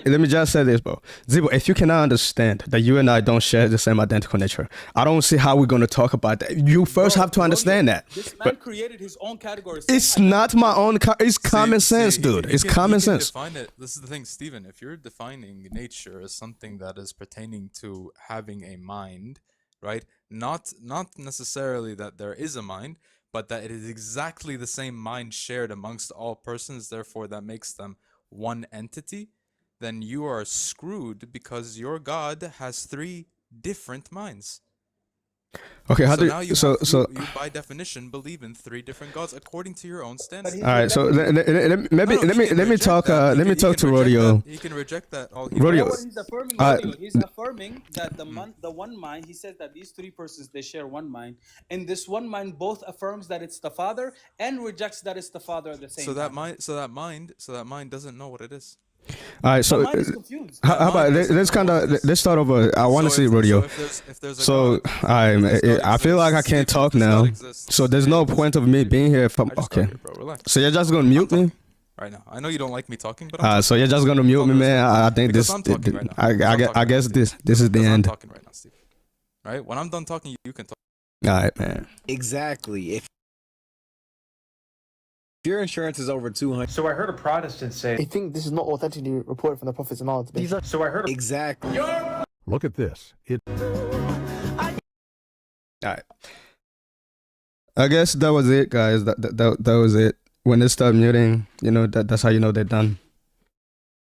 [SPEAKER 2] Let me just say this, bro. Zibo, if you cannot understand that you and I don't share the same identical nature, I don't see how we're gonna talk about that. You first have to understand that.
[SPEAKER 7] This man created his own category.
[SPEAKER 2] It's not my own. It's common sense, dude. It's common sense.
[SPEAKER 10] Define it. This is the thing, Stephen. If you're defining nature as something that is pertaining to having a mind, right? Not necessarily that there is a mind, but that it is exactly the same mind shared amongst all persons, therefore that makes them one entity, then you are screwed because your God has three different minds.
[SPEAKER 2] Okay, how
[SPEAKER 10] so
[SPEAKER 2] do
[SPEAKER 10] now you by definition believe in three different gods according to your own standard.
[SPEAKER 2] All right, so let me talk to Rodeo.
[SPEAKER 10] He can reject that.
[SPEAKER 2] Rodeo.
[SPEAKER 7] He's affirming that the one mind. He says that these three persons they share one mind, and this one mind both affirms that it's the Father and rejects that it's the Father at the same time.
[SPEAKER 10] So that mind doesn't know what it is.
[SPEAKER 2] All right, so how about let's start over. I want to see Rodeo. So I feel like I can't talk now. So there's no point of me being here. Okay. So you're just gonna mute me
[SPEAKER 10] right now? I know you don't like me talking, but
[SPEAKER 2] so you're just gonna mute me, man. I think this. I guess this is the end.
[SPEAKER 10] I'm talking right now, Steve. All right, when I'm done talking, you can talk.
[SPEAKER 2] All right, man.
[SPEAKER 11] Exactly. If your insurance is over 200.
[SPEAKER 12] So I heard a Protestant say,
[SPEAKER 13] I think this is not authentically reported from the prophets and all.
[SPEAKER 12] So I heard
[SPEAKER 11] exactly.
[SPEAKER 14] Look at this.
[SPEAKER 2] All right. I guess that was it, guys. That was it. When they start muting, that's how you know they're done.